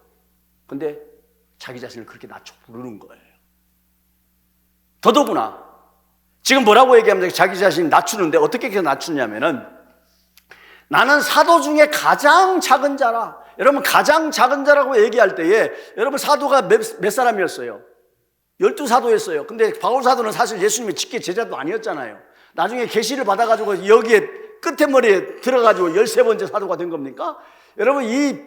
근데 자기 자신을 그렇게 낮춰 부르는 거예요. 더더구나 지금 뭐라고 얘기하면 자기 자신이 낮추는데 어떻게 낮추냐면은 나는 사도 중에 가장 작은 자라. 여러분 가장 작은 자라고 얘기할 때에 여러분 사도가 몇 사람이었어요? 12사도였어요. 근데 바울 사도는 사실 예수님의 직계 제자도 아니었잖아요. 나중에 계시를 받아가지고 여기에 끝에 머리에 들어가지고 13번째 사도가 된 겁니까? 여러분 이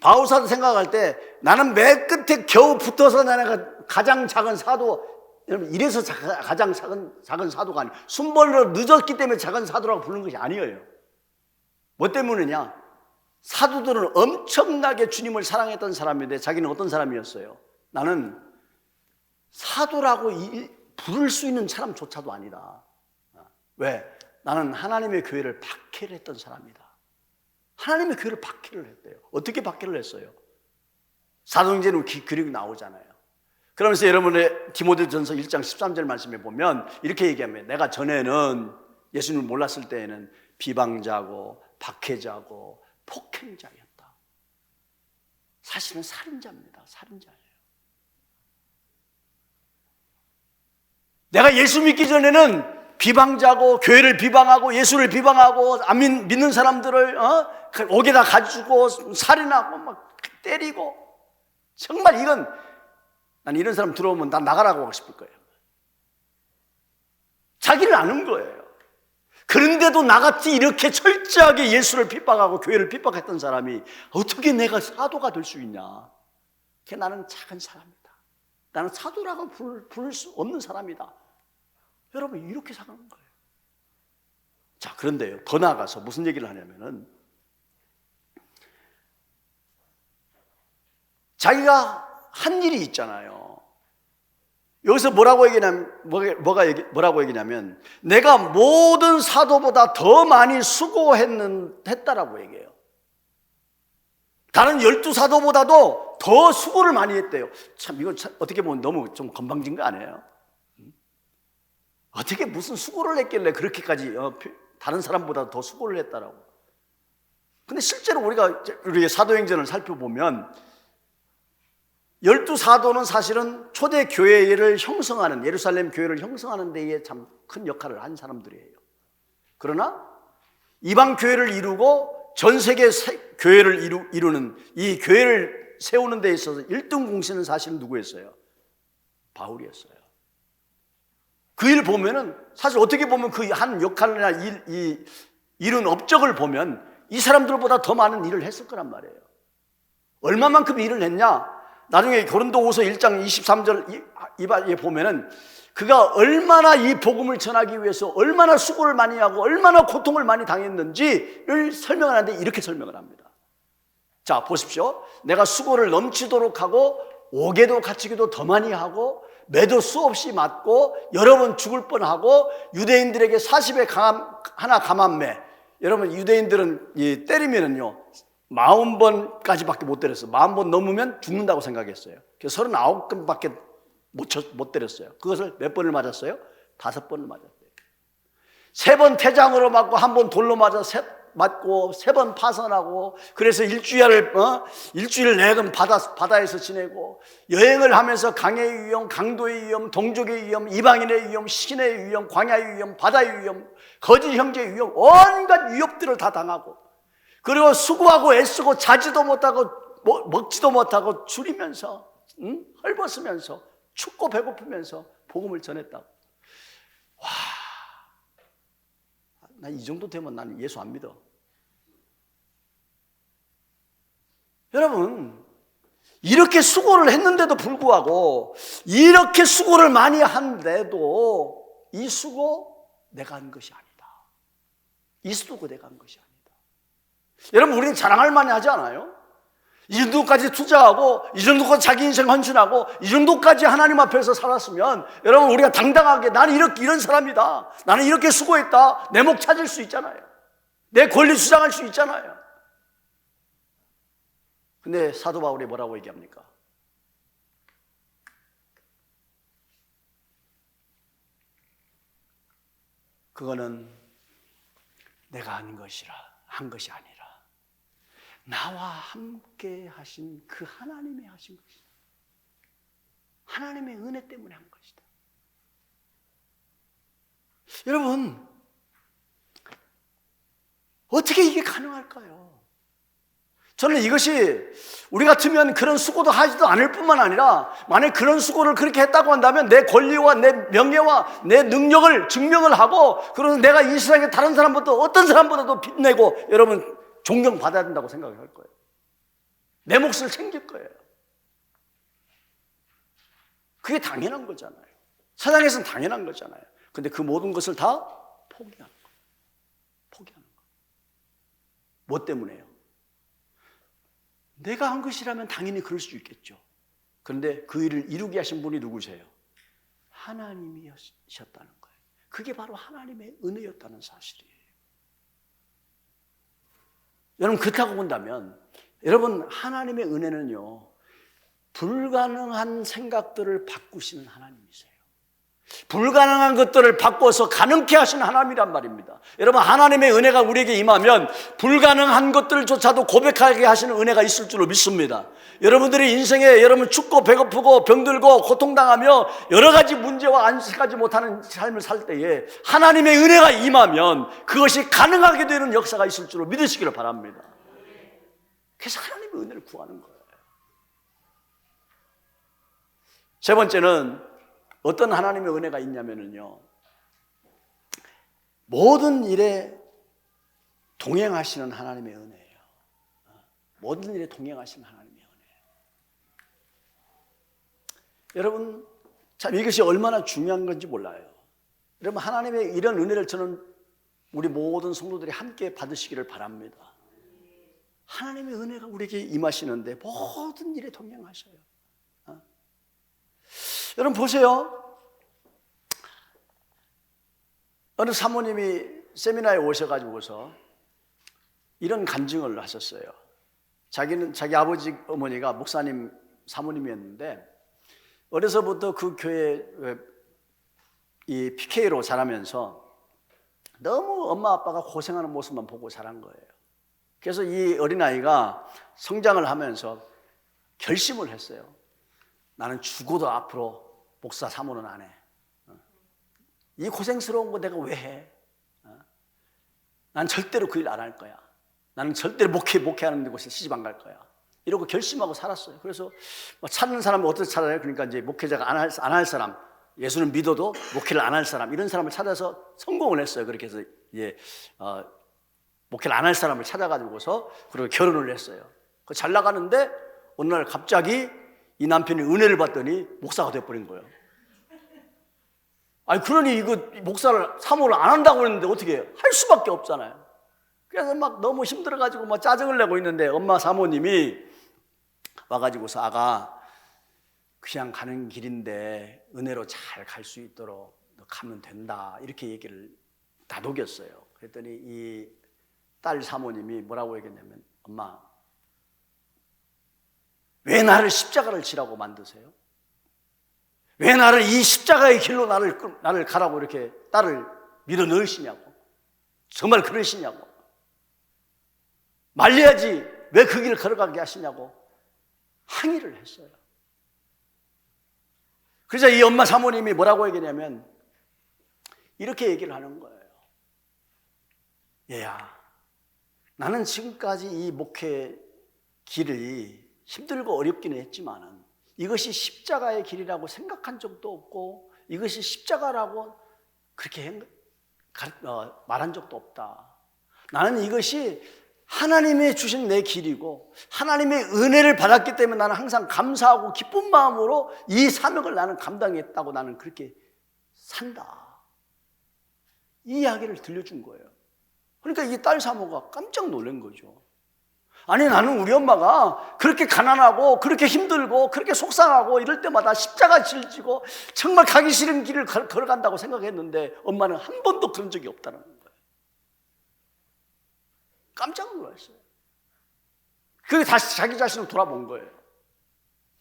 바울 사도 생각할 때 나는 맨 끝에 겨우 붙어서 내가 가장 작은 사도, 여러분 이래서 가장 작은 사도가 아니에요. 순번으로 늦었기 때문에 작은 사도라고 부르는 것이 아니에요. 뭐 때문이냐? 사도들은 엄청나게 주님을 사랑했던 사람인데 자기는 어떤 사람이었어요? 나는 사도라고 부를 수 있는 사람조차도 아니다. 왜? 나는 하나님의 교회를 박해를 했던 사람이다. 하나님의 교회를 박해를 했대요. 어떻게 박해를 했어요? 사도행전은 그리고 나오잖아요. 그러면서 여러분의 디모데전서 1장 13절 말씀에 보면 이렇게 얘기하면, 내가 전에는 예수님을 몰랐을 때에는 비방자고 박해자고 폭행자였다. 사실은 살인자입니다. 살인자예요. 내가 예수 믿기 전에는 비방자고 교회를 비방하고 예수를 비방하고 안 믿는 사람들을 옥에다 가지고 살인하고 막 때리고, 정말 난 이런 사람 들어오면 난 나가라고 하고 싶을 거예요. 자기를 아는 거예요. 그런데도 나같이 이렇게 철저하게 예수를 핍박하고 교회를 핍박했던 사람이 어떻게 내가 사도가 될 수 있냐? 나는 작은 사람이다. 나는 사도라고 부를 수 없는 사람이다. 여러분 이렇게 생각하는 거예요. 자, 그런데요, 더 나아가서 무슨 얘기를 하냐면은 자기가 한 일이 있잖아요. 여기서 뭐라고 얘기냐면 내가 모든 사도보다 더 많이 수고했다라고 얘기해요. 다른 12사도보다도 더 수고를 많이 했대요. 참 이건 어떻게 보면 너무 좀 건방진 거 아니에요? 어떻게 무슨 수고를 했길래 그렇게까지 다른 사람보다 더 수고를 했다라고. 근데 실제로 우리가 사도행전을 살펴보면 12사도는 사실은 초대 교회를 형성하는, 예루살렘 교회를 형성하는 데에 참 큰 역할을 한 사람들이에요. 그러나 이방 교회를 이루고 전 세계 교회를 이루는 이 교회를 세우는 데 있어서 1등 공신은 사실은 누구였어요? 바울이었어요. 그 일 보면은 사실 어떻게 보면 그 한 역할이나 이룬 업적을 보면 이 사람들보다 더 많은 일을 했을 거란 말이에요. 얼마만큼 일을 했냐? 나중에 고린도후서 1장 23절 보면은 그가 얼마나 이 복음을 전하기 위해서 얼마나 수고를 많이 하고 얼마나 고통을 많이 당했는지를 설명을 하는데 이렇게 설명을 합니다. 자, 보십시오. 내가 수고를 넘치도록 하고 옥에도 갇히기도 더 많이 하고 매도 수없이 맞고 여러 번 죽을 뻔하고 유대인들에게 40에 하나 감한매. 여러분 유대인들은 때리면은요 40번까지밖에 못 때렸어요. 40번 넘으면 죽는다고 생각했어요. 그래서 39번밖에 못 때렸어요. 그것을 몇 번을 맞았어요? 5번을 맞았대요. 3번 태장으로 맞고 1번 돌로 맞고 3번 파선하고, 그래서 일주일 내내 바다에서 지내고, 여행을 하면서 강의 위험, 강도의 위험, 동족의 위험, 이방인의 위험, 시신의 위험, 광야의 위험, 바다의 위험, 거짓 형제의 위험, 온갖 위협들을 다 당하고, 그리고 수고하고 애쓰고 자지도 못하고 먹지도 못하고 줄이면서 헐벗으면서 춥고 배고프면서 복음을 전했다고. 와, 나 이 정도 되면 나는 예수 안 믿어. 여러분, 이렇게 수고를 했는데도 불구하고, 이렇게 수고를 많이 한데도 이 수고 내가 한 것이 아니다. 이 수고 내가 한 것이 아니다. 여러분, 우리는 자랑할 만히 하지 않아요? 이 정도까지 투자하고, 이 정도까지 자기 인생 헌신하고, 이 정도까지 하나님 앞에서 살았으면, 여러분, 우리가 당당하게 나는 이런 사람이다, 나는 이렇게 수고했다, 내 목 찾을 수 있잖아요. 내 권리 주장할 수 있잖아요. 근데 사도 바울이 뭐라고 얘기합니까? 그거는 내가 한 것이 아니라 나와 함께 하신 그 하나님이 하신 것이다. 하나님의 은혜 때문에 한 것이다. 여러분, 어떻게 이게 가능할까요? 저는 이것이 우리 같으면 그런 수고도 하지도 않을 뿐만 아니라, 만약 그런 수고를 그렇게 했다고 한다면 내 권리와 내 명예와 내 능력을 증명을 하고, 그래서 내가 이 세상에 다른 사람보다, 어떤 사람보다도 빛내고, 여러분 존경받아야 된다고 생각할 거예요. 내 몫을 챙길 거예요. 그게 당연한 거잖아요. 세상에서는 당연한 거잖아요. 근데 그 모든 것을 다 포기하는 거예요. 포기하는 거예요. 뭐 때문에요? 내가 한 것이라면 당연히 그럴 수 있겠죠. 그런데 그 일을 이루게 하신 분이 누구세요? 하나님이셨다는 거예요. 그게 바로 하나님의 은혜였다는 사실이에요. 여러분, 그렇다고 본다면, 여러분, 하나님의 은혜는요, 불가능한 생각들을 바꾸시는 하나님이세요. 불가능한 것들을 바꿔서 가능케 하시는 하나님이란 말입니다. 여러분, 하나님의 은혜가 우리에게 임하면 불가능한 것들조차도 고백하게 하시는 은혜가 있을 줄로 믿습니다. 여러분들이 인생에 여러분 춥고 배고프고 병들고 고통당하며 여러 가지 문제와 안식하지 못하는 삶을 살 때에 하나님의 은혜가 임하면 그것이 가능하게 되는 역사가 있을 줄로 믿으시기를 바랍니다. 그래서 하나님의 은혜를 구하는 거예요. 세 번째는 어떤 하나님의 은혜가 있냐면요, 모든 일에 동행하시는 하나님의 은혜예요. 모든 일에 동행하시는 하나님의 은혜예요. 여러분, 참 이것이 얼마나 중요한 건지 몰라요. 여러분, 하나님의 이런 은혜를 저는 우리 모든 성도들이 함께 받으시기를 바랍니다. 하나님의 은혜가 우리에게 임하시는데 모든 일에 동행하셔요. 여러분 보세요. 어느 사모님이 세미나에 오셔가지고서 이런 간증을 하셨어요. 자기 아버지 어머니가 목사님 사모님이었는데, 어려서부터 그 교회 이 PK로 자라면서 너무 엄마 아빠가 고생하는 모습만 보고 자란 거예요. 그래서 이 어린아이가 성장을 하면서 결심을 했어요. 나는 죽어도 앞으로 목사 사모는 안 해. 이 고생스러운 거 내가 왜 해? 난 절대로 그 일 안 할 거야. 나는 절대로 목회하는 곳에 시집 안 갈 거야. 이러고 결심하고 살았어요. 그래서 찾는 사람을 어떻게 찾아요? 그러니까 이제 목회자가 안 할 사람, 예수는 믿어도 목회를 안 할 사람, 이런 사람을 찾아서 성공을 했어요. 그렇게 해서 이제 목회를 안 할 사람을 찾아가지고서 그리고 결혼을 했어요. 잘 나가는데 어느 날 갑자기 이 남편이 은혜를 받더니 목사가 돼버린 거예요. 아니, 그러니 이거 목사를 사모를 안 한다고 했는데 어떻게 해요? 할 수밖에 없잖아요. 그래서 막 너무 힘들어가지고 막 짜증을 내고 있는데 엄마 사모님이 와가지고서 아가 그냥 가는 길인데 은혜로 잘 갈 수 있도록 너 가면 된다, 이렇게 얘기를 다독였어요. 그랬더니 이 딸 사모님이 뭐라고 얘기했냐면, 엄마 왜 나를 십자가를 지라고 만드세요? 왜 나를 이 십자가의 길로 나를 가라고 이렇게 딸을 밀어 넣으시냐고. 정말 그러시냐고. 말려야지 왜 그 길을 걸어가게 하시냐고 항의를 했어요. 그래서 이 엄마 사모님이 뭐라고 얘기냐면 이렇게 얘기를 하는 거예요. 얘야, 나는 지금까지 이 목회 길이 힘들고 어렵기는 했지만은 이것이 십자가의 길이라고 생각한 적도 없고 이것이 십자가라고 그렇게 말한 적도 없다. 나는 이것이 하나님이 주신 내 길이고 하나님의 은혜를 받았기 때문에 나는 항상 감사하고 기쁜 마음으로 이 사명을 나는 감당했다고 나는 그렇게 산다. 이 이야기를 들려준 거예요. 그러니까 이 딸 사모가 깜짝 놀란 거죠. 아니, 나는 우리 엄마가 그렇게 가난하고 그렇게 힘들고 그렇게 속상하고 이럴 때마다 십자가 질지고 정말 가기 싫은 길을 걸어간다고 생각했는데 엄마는 한 번도 그런 적이 없다는 거예요. 깜짝 놀랐어요. 그게 다시 자기 자신을 돌아본 거예요.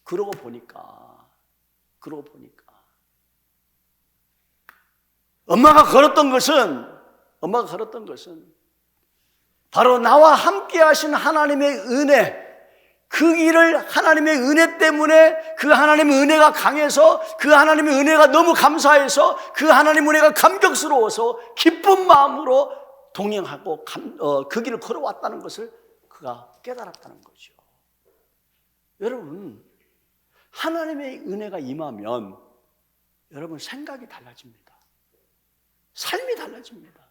그러고 보니까 엄마가 걸었던 것은 바로 나와 함께 하신 하나님의 은혜, 그 길을 하나님의 은혜 때문에 그 하나님의 은혜가 강해서 그 하나님의 은혜가 너무 감사해서 그 하나님의 은혜가 감격스러워서 기쁜 마음으로 동행하고 그 길을 걸어왔다는 것을 그가 깨달았다는 거죠. 여러분, 하나님의 은혜가 임하면 여러분 생각이 달라집니다. 삶이 달라집니다.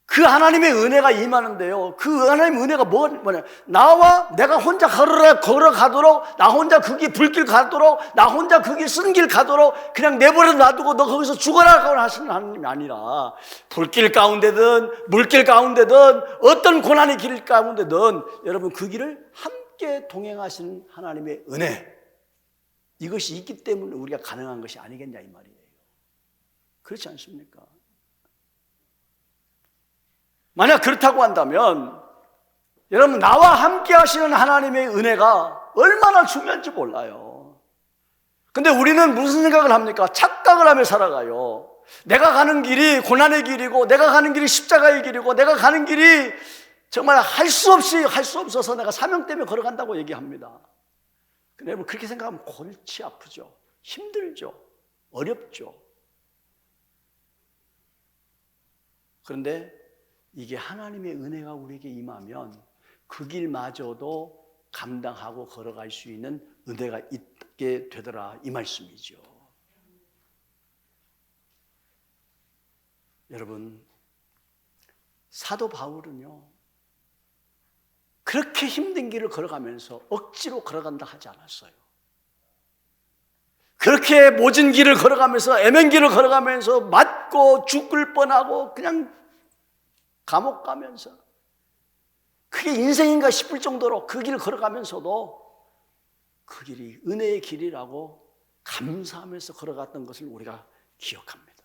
그 하나님의 은혜가 임하는데요, 그 하나님의 은혜가 뭐냐, 나와 내가 혼자 걸어가도록, 나 혼자 그 길 불길 가도록, 나 혼자 그 길 쓴 길 가도록 그냥 내버려 놔두고 너 거기서 죽어라 하시는 하나님이 아니라 불길 가운데든 물길 가운데든 어떤 고난의 길 가운데든 여러분 그 길을 함께 동행하시는 하나님의 은혜, 이것이 있기 때문에 우리가 가능한 것이 아니겠냐 이 말이에요. 그렇지 않습니까? 만약 그렇다고 한다면 여러분, 나와 함께 하시는 하나님의 은혜가 얼마나 중요한지 몰라요. 근데 우리는 무슨 생각을 합니까? 착각을 하며 살아가요. 내가 가는 길이 고난의 길이고 내가 가는 길이 십자가의 길이고 내가 가는 길이 정말 할 수 없어서 내가 사명 때문에 걸어간다고 얘기합니다. 근데 여러분, 그렇게 생각하면 골치 아프죠. 힘들죠. 어렵죠. 그런데 이게 하나님의 은혜가 우리에게 임하면 그 길마저도 감당하고 걸어갈 수 있는 은혜가 있게 되더라 이 말씀이죠. 여러분, 사도 바울은요 그렇게 힘든 길을 걸어가면서 억지로 걸어간다 하지 않았어요. 그렇게 모진 길을 걸어가면서 애맨 길을 걸어가면서 맞고 죽을 뻔하고 그냥 감옥 가면서 그게 인생인가 싶을 정도로 그 길을 걸어가면서도 그 길이 은혜의 길이라고 감사하면서 걸어갔던 것을 우리가 기억합니다.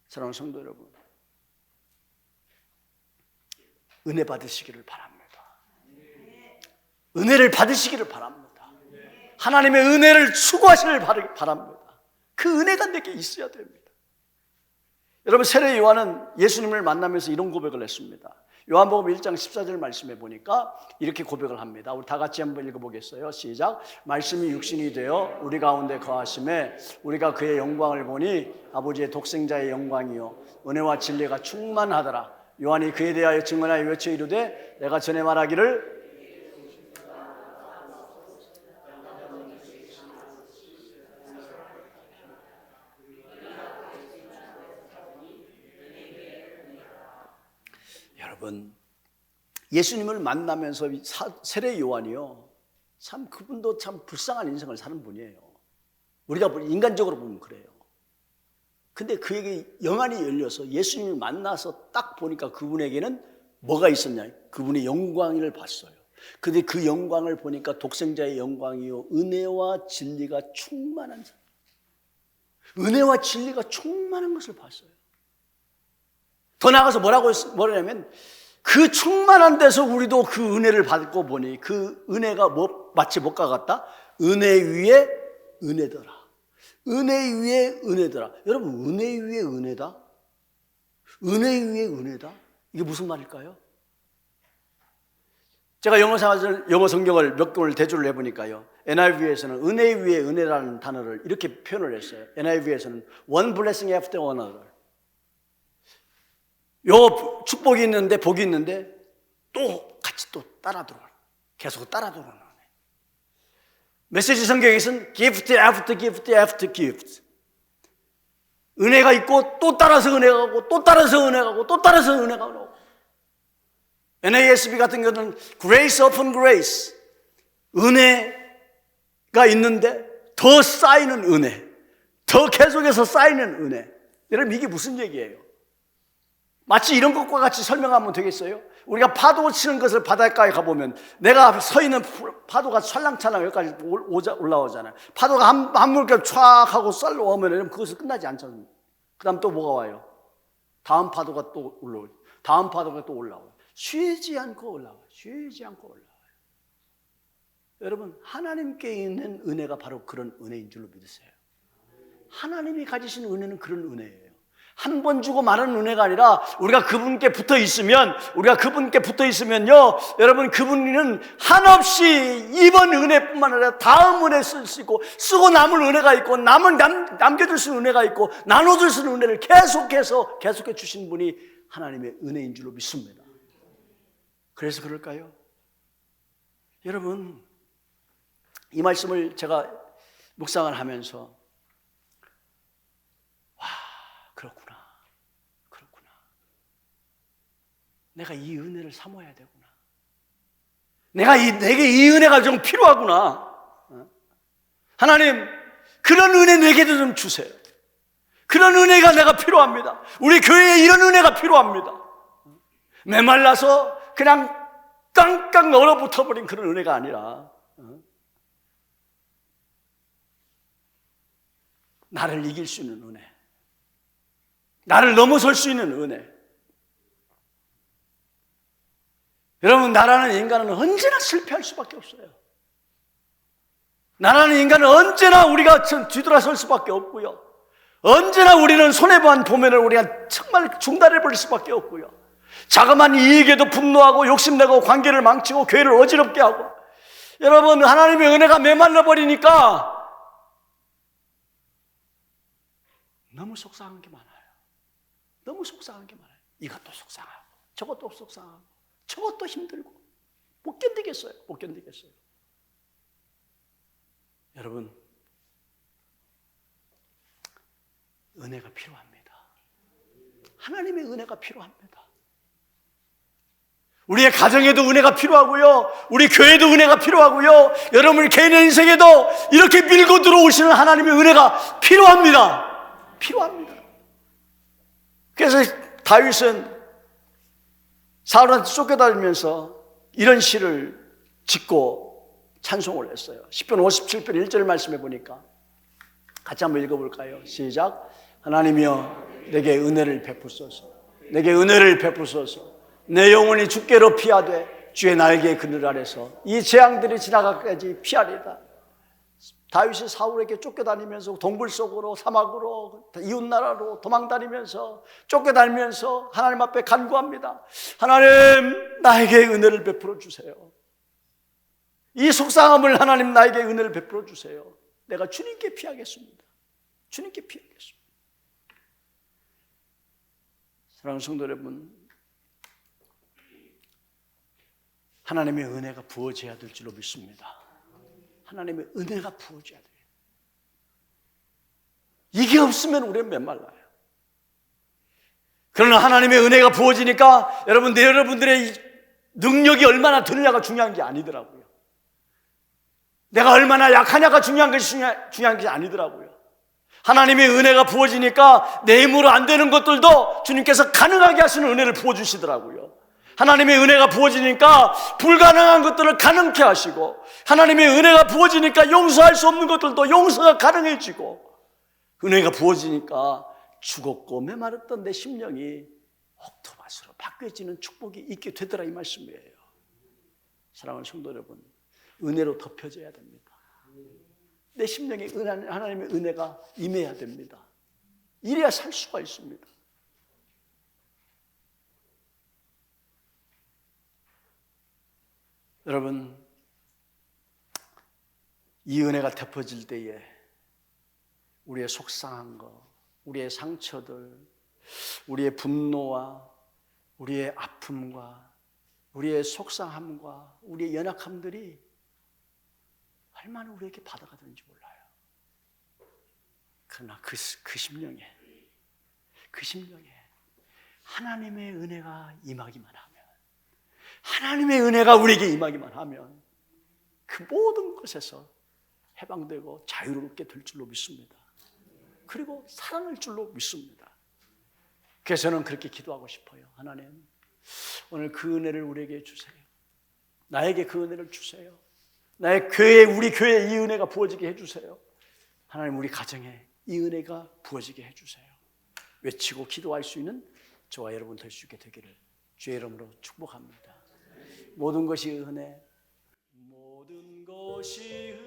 사랑하는 성도 여러분, 은혜 받으시기를 바랍니다. 은혜를 받으시기를 바랍니다. 하나님의 은혜를 추구하시기를 바랍니다. 그 은혜가 내게 있어야 됩니다. 여러분, 세례 요한은 예수님을 만나면서 이런 고백을 했습니다. 요한복음 1장 14절 말씀에 보니까 이렇게 고백을 합니다. 우리 다 같이 한번 읽어보겠어요. 시작. 말씀이 육신이 되어 우리 가운데 거하심에 우리가 그의 영광을 보니 아버지의 독생자의 영광이요 은혜와 진리가 충만하더라. 요한이 그에 대하여 증언하여 외쳐 이르되 내가 전에 말하기를 여러분, 예수님을 만나면서 세례 요한이요 참 그분도 참 불쌍한 인생을 사는 분이에요. 우리가 인간적으로 보면 그래요. 근데 그에게 영안이 열려서 예수님을 만나서 딱 보니까 그분에게는 뭐가 있었냐, 그분의 영광을 봤어요. 근데 그 영광을 보니까 독생자의 영광이요 은혜와 진리가 충만한 사람, 은혜와 진리가 충만한 것을 봤어요. 더 나아가서 뭐라냐면 그 충만한 데서 우리도 그 은혜를 받고 보니 그 은혜가 마치 뭐가 같다? 은혜 위에 은혜더라. 은혜 위에 은혜더라. 여러분, 은혜 위에 은혜다? 은혜 위에 은혜다? 이게 무슨 말일까요? 제가 영어 성경을 몇 권을 대조를 해보니까요, NIV에서는 은혜 위에 은혜라는 단어를 이렇게 표현을 했어요. NIV에서는 one blessing after another. 요 축복이 있는데, 복이 있는데 또 같이 또 따라 들어오는, 계속 따라 들어오는 은혜. 메시지 성경에서는 gift after gift after gift. 은혜가 있고 또 따라서 은혜가 가고 또 따라서 은혜가 가고 또 따라서 은혜가 오고. NASB 같은 경우는 grace upon grace, 은혜가 있는데 더 쌓이는 은혜, 더 계속해서 쌓이는 은혜. 여러분, 이게 무슨 얘기예요? 마치 이런 것과 같이 설명하면 되겠어요? 우리가 파도 치는 것을 바닷가에 가보면 내가 서 있는 파도가 찰랑찰랑 여기까지 올라오잖아요. 파도가 한 물결 촥 하고 쌀로 오면 그것은 끝나지 않잖아요. 그 다음 또 뭐가 와요? 다음 파도가 또 올라오죠. 다음 파도가 또 올라와요. 쉬지 않고 올라와요. 쉬지 않고 올라와요. 여러분, 하나님께 있는 은혜가 바로 그런 은혜인 줄로 믿으세요. 하나님이 가지신 은혜는 그런 은혜예요. 한 번 주고 마는 은혜가 아니라 우리가 그분께 붙어 있으면요, 여러분, 그분은 한없이 이번 은혜뿐만 아니라 다음 은혜 쓸 수 있고, 쓰고 남을 은혜가 있고, 남겨줄 수 있는 은혜가 있고, 나눠줄 수 있는 은혜를 계속해 주신 분이 하나님의 은혜인 줄로 믿습니다. 그래서 그럴까요? 여러분, 이 말씀을 제가 묵상을 하면서 그렇구나. 내가 이 은혜를 사모해야 되구나. 내게 이 은혜가 좀 필요하구나. 하나님, 그런 은혜 내게도 좀 주세요. 그런 은혜가 내가 필요합니다. 우리 교회에 이런 은혜가 필요합니다. 메말라서 그냥 깡깡 얼어붙어버린 그런 은혜가 아니라 나를 이길 수 있는 은혜, 나를 넘어설 수 있는 은혜. 여러분, 나라는 인간은 언제나 실패할 수밖에 없어요. 나라는 인간은 언제나 우리가 뒤돌아설 수밖에 없고요. 언제나 우리는 손해만 보면 우리가 정말 중단해버릴 수밖에 없고요. 자그마한 이익에도 분노하고 욕심내고 관계를 망치고 교회를 어지럽게 하고. 여러분, 하나님의 은혜가 메말라버리니까 너무 속상한 게 많아요. 너무 속상한 게 많아요. 이것도 속상하고 저것도 속상하고 저것도 힘들고 못 견디겠어요. 여러분, 은혜가 필요합니다. 하나님의 은혜가 필요합니다. 우리의 가정에도 은혜가 필요하고요, 우리 교회도 은혜가 필요하고요, 여러분 개인의 인생에도 이렇게 밀고 들어오시는 하나님의 은혜가 필요합니다. 그래서 다윗은 사울한테 쫓겨다니면서 이런 시를 짓고 찬송을 했어요. 시편 57편 1절 말씀해 보니까 같이 한번 읽어볼까요? 시작. 하나님이여, 내게 은혜를 베푸소서. 내게 은혜를 베푸소서. 내 영혼이 주께로 피하되 주의 날개 그늘 아래서 이 재앙들이 지나가까지 피하리다. 다윗이 사울에게 쫓겨다니면서 동굴 속으로, 사막으로, 이웃나라로 도망다니면서 쫓겨다니면서 하나님 앞에 간구합니다. 하나님, 나에게 은혜를 베풀어 주세요. 이 속상함을 하나님, 나에게 은혜를 베풀어 주세요. 내가 주님께 피하겠습니다. 사랑하는 성도 여러분, 하나님의 은혜가 부어져야 될 줄로 믿습니다. 하나님의 은혜가 부어져야 돼요. 이게 없으면 우리는 메말라요. 그러나 하나님의 은혜가 부어지니까 여러분들의 능력이 얼마나 되느냐가 중요한 게 아니더라고요. 내가 얼마나 약하냐가 중요한 게 아니더라고요. 하나님의 은혜가 부어지니까 내 힘으로 안 되는 것들도 주님께서 가능하게 하시는 은혜를 부어주시더라고요. 하나님의 은혜가 부어지니까 불가능한 것들을 가능케 하시고, 하나님의 은혜가 부어지니까 용서할 수 없는 것들도 용서가 가능해지고, 은혜가 부어지니까 죽었고 메마르던 내 심령이 옥토밭으로 바뀌어지는 축복이 있게 되더라, 이 말씀이에요. 사랑하는 성도 여러분, 은혜로 덮여져야 됩니다. 내 심령에 하나님의 은혜가 임해야 됩니다. 이래야 살 수가 있습니다. 여러분, 이 은혜가 덮어질 때에 우리의 속상한 것, 우리의 상처들, 우리의 분노와 우리의 아픔과 우리의 속상함과 우리의 연약함들이 얼마나 우리에게 바다가 되는지 몰라요. 그러나 그 심령에 하나님의 은혜가 임하기만 하면, 하나님의 은혜가 우리에게 임하기만 하면 그 모든 것에서 해방되고 자유롭게 될 줄로 믿습니다. 그리고 살아날 줄로 믿습니다. 그래서 저는 그렇게 기도하고 싶어요. 하나님, 오늘 그 은혜를 우리에게 주세요. 나에게 그 은혜를 주세요. 나의 교회에, 우리 교회에 이 은혜가 부어지게 해주세요. 하나님, 우리 가정에 이 은혜가 부어지게 해주세요. 외치고 기도할 수 있는 저와 여러분 될 수 있게 되기를 주의 이름으로 축복합니다. 모든 것이 은혜, 모든 것이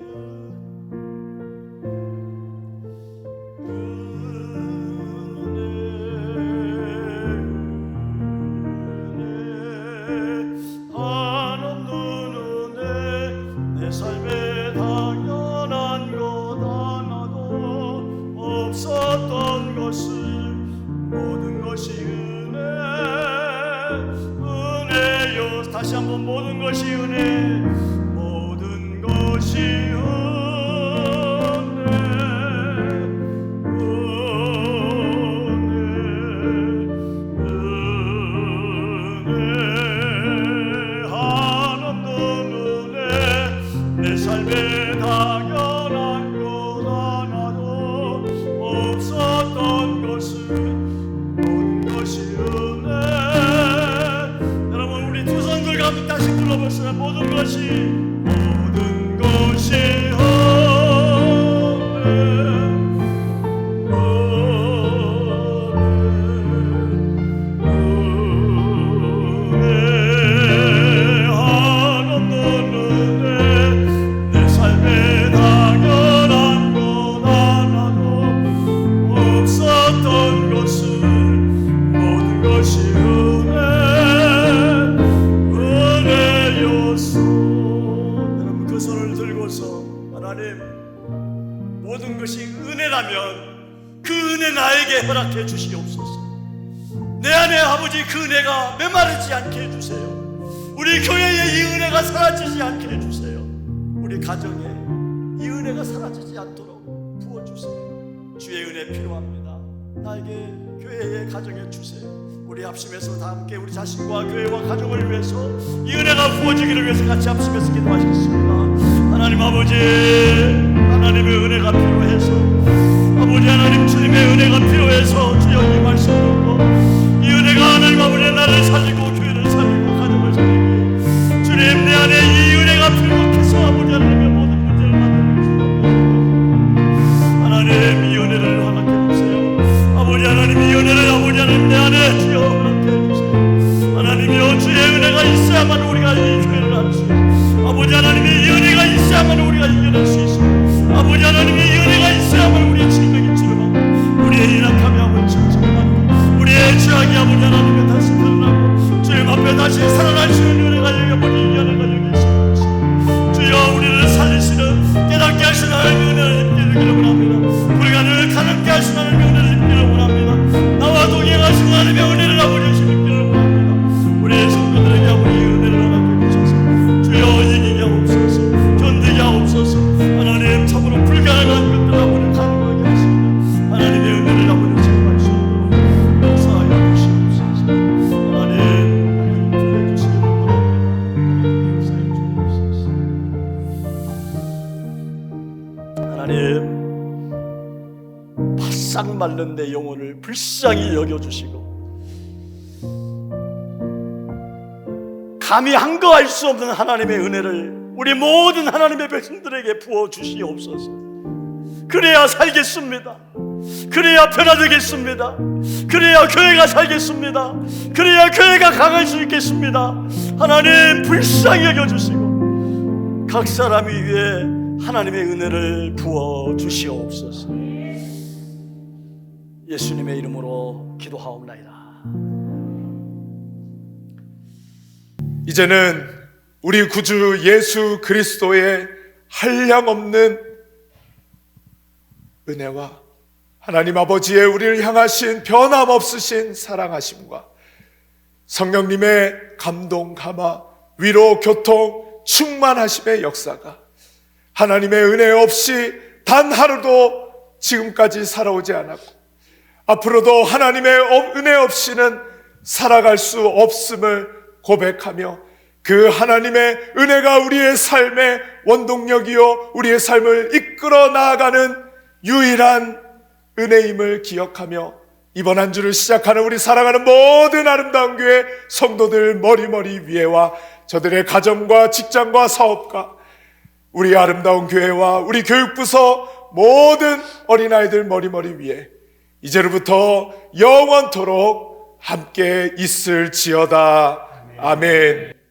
다시 한번 모든 것이 은혜, 모든 것이 은혜, 은혜, 한없는 은혜, 내 삶에 당연한 것 하나도 없었던 것은 모든 것이 은혜. 다시 불러보세요. 모든 것이 은혜, 한없는 은혜, 내 삶에 당연한 것 하나도 없었던 것은 모든 것이 은혜. 여러분, 그 손을 들고서 하나님, 모든 것이 은혜라면 그 은혜 나에게 허락해 주시옵소서. 내 안에 아버지 그 은혜가 메마르지 않게 해주세요. 우리 교회에 이 은혜가 사라지지 않게 해주세요. 우리 가정에 이 은혜가 사라지지 않도록 부어주세요. 주의 은혜 필요합니다. 나에게 교회에 가정에 주세요. 우리 합심해서 다 함께 우리 자신과 교회와 가정을 위해서 이 은혜가 부어지기를 위해서 같이 합심해서 기도하시겠습니다. 하나님 아버지, 하나님의 은혜가 필요해서, 아버지 하나님 주님의 은혜가 필요해서 주여 이 말씀 듣고 이 은혜가 하나님 아버지 나를 살리고 교회를 살리고 가정을 살리고, 주님 내 안에 이 은혜가 필요해서 아버지 하나님의 모든 문제를 만들어주시고, 하나님 이 은혜를 허락해 주세요. 아버지 하나님 이 은혜를 아버지 하나님 내 안에 주여 허락해 주세요. 하나님이여, 주의 은혜가 있어야만 우리가 이 교회를 할 수 있어요. 아버지 하나님의 이 은혜가 있어야만 우리가 이겨낼 수 있어요. 아버지 하나님의 이 은혜가 있어야만 우리의 생명이 치료받고 우리의 연약함이 아버지 칭찬받고 우리의 죄악이 아버지 하나님의 다시 드러나고 주님 앞에 다시 살아날 수 있는 은혜가 여기 아버지 이 은혜가 여기 있습니다. 주여, 우리를 살리시는 깨닫게 하시는 하나님의 은혜를 입기를 원합니다. 우리가 늘 가난케 하시는 하나님의 은혜를 입기를 원합니다. 나와 동행하시는 하나님의 은혜를 아버지 입기를 원합니다. 우리의 성도들에게 아버지 은혜를 허락해 주셔서 주여 이기게 하옵소서, 견디게 하옵소서. 하나님 참으로 불가능한 것들 아버지 가능하게 하십니다. 하나님의 은혜를 아버지 체험할 수 있도록 역사하여 주시옵소서. 하나님 주여 주시기를 원합니다. 역사해 주옵소서. 하나님, 바싹 마른 내 영혼을 불쌍히 여겨주시고 감히 한거할 수 없는 하나님의 은혜를 우리 모든 하나님의 백성들에게 부어주시옵소서. 그래야 살겠습니다. 그래야 변화되겠습니다. 그래야 교회가 살겠습니다. 그래야 교회가 강할 수 있겠습니다. 하나님 불쌍히 여겨주시고 각 사람이 위해 하나님의 은혜를 부어 주시옵소서. 예수님의 이름으로 기도하옵나이다. 이제는 우리 구주 예수 그리스도의 한량없는 은혜와 하나님 아버지의 우리를 향하신 변함없으신 사랑하심과 성령님의 감동, 감화, 위로, 교통, 충만하심의 역사가 하나님의 은혜 없이 단 하루도 지금까지 살아오지 않았고 앞으로도 하나님의 은혜 없이는 살아갈 수 없음을 고백하며 그 하나님의 은혜가 우리의 삶의 원동력이요 우리의 삶을 이끌어 나아가는 유일한 은혜임을 기억하며 이번 한 주를 시작하는 우리 사랑하는 모든 아름다운 교회 성도들 머리머리 위에와 저들의 가정과 직장과 사업과 우리 아름다운 교회와 우리 교육부서 모든 어린아이들 머리머리 위에 이제로부터 영원토록 함께 있을지어다. 아멘.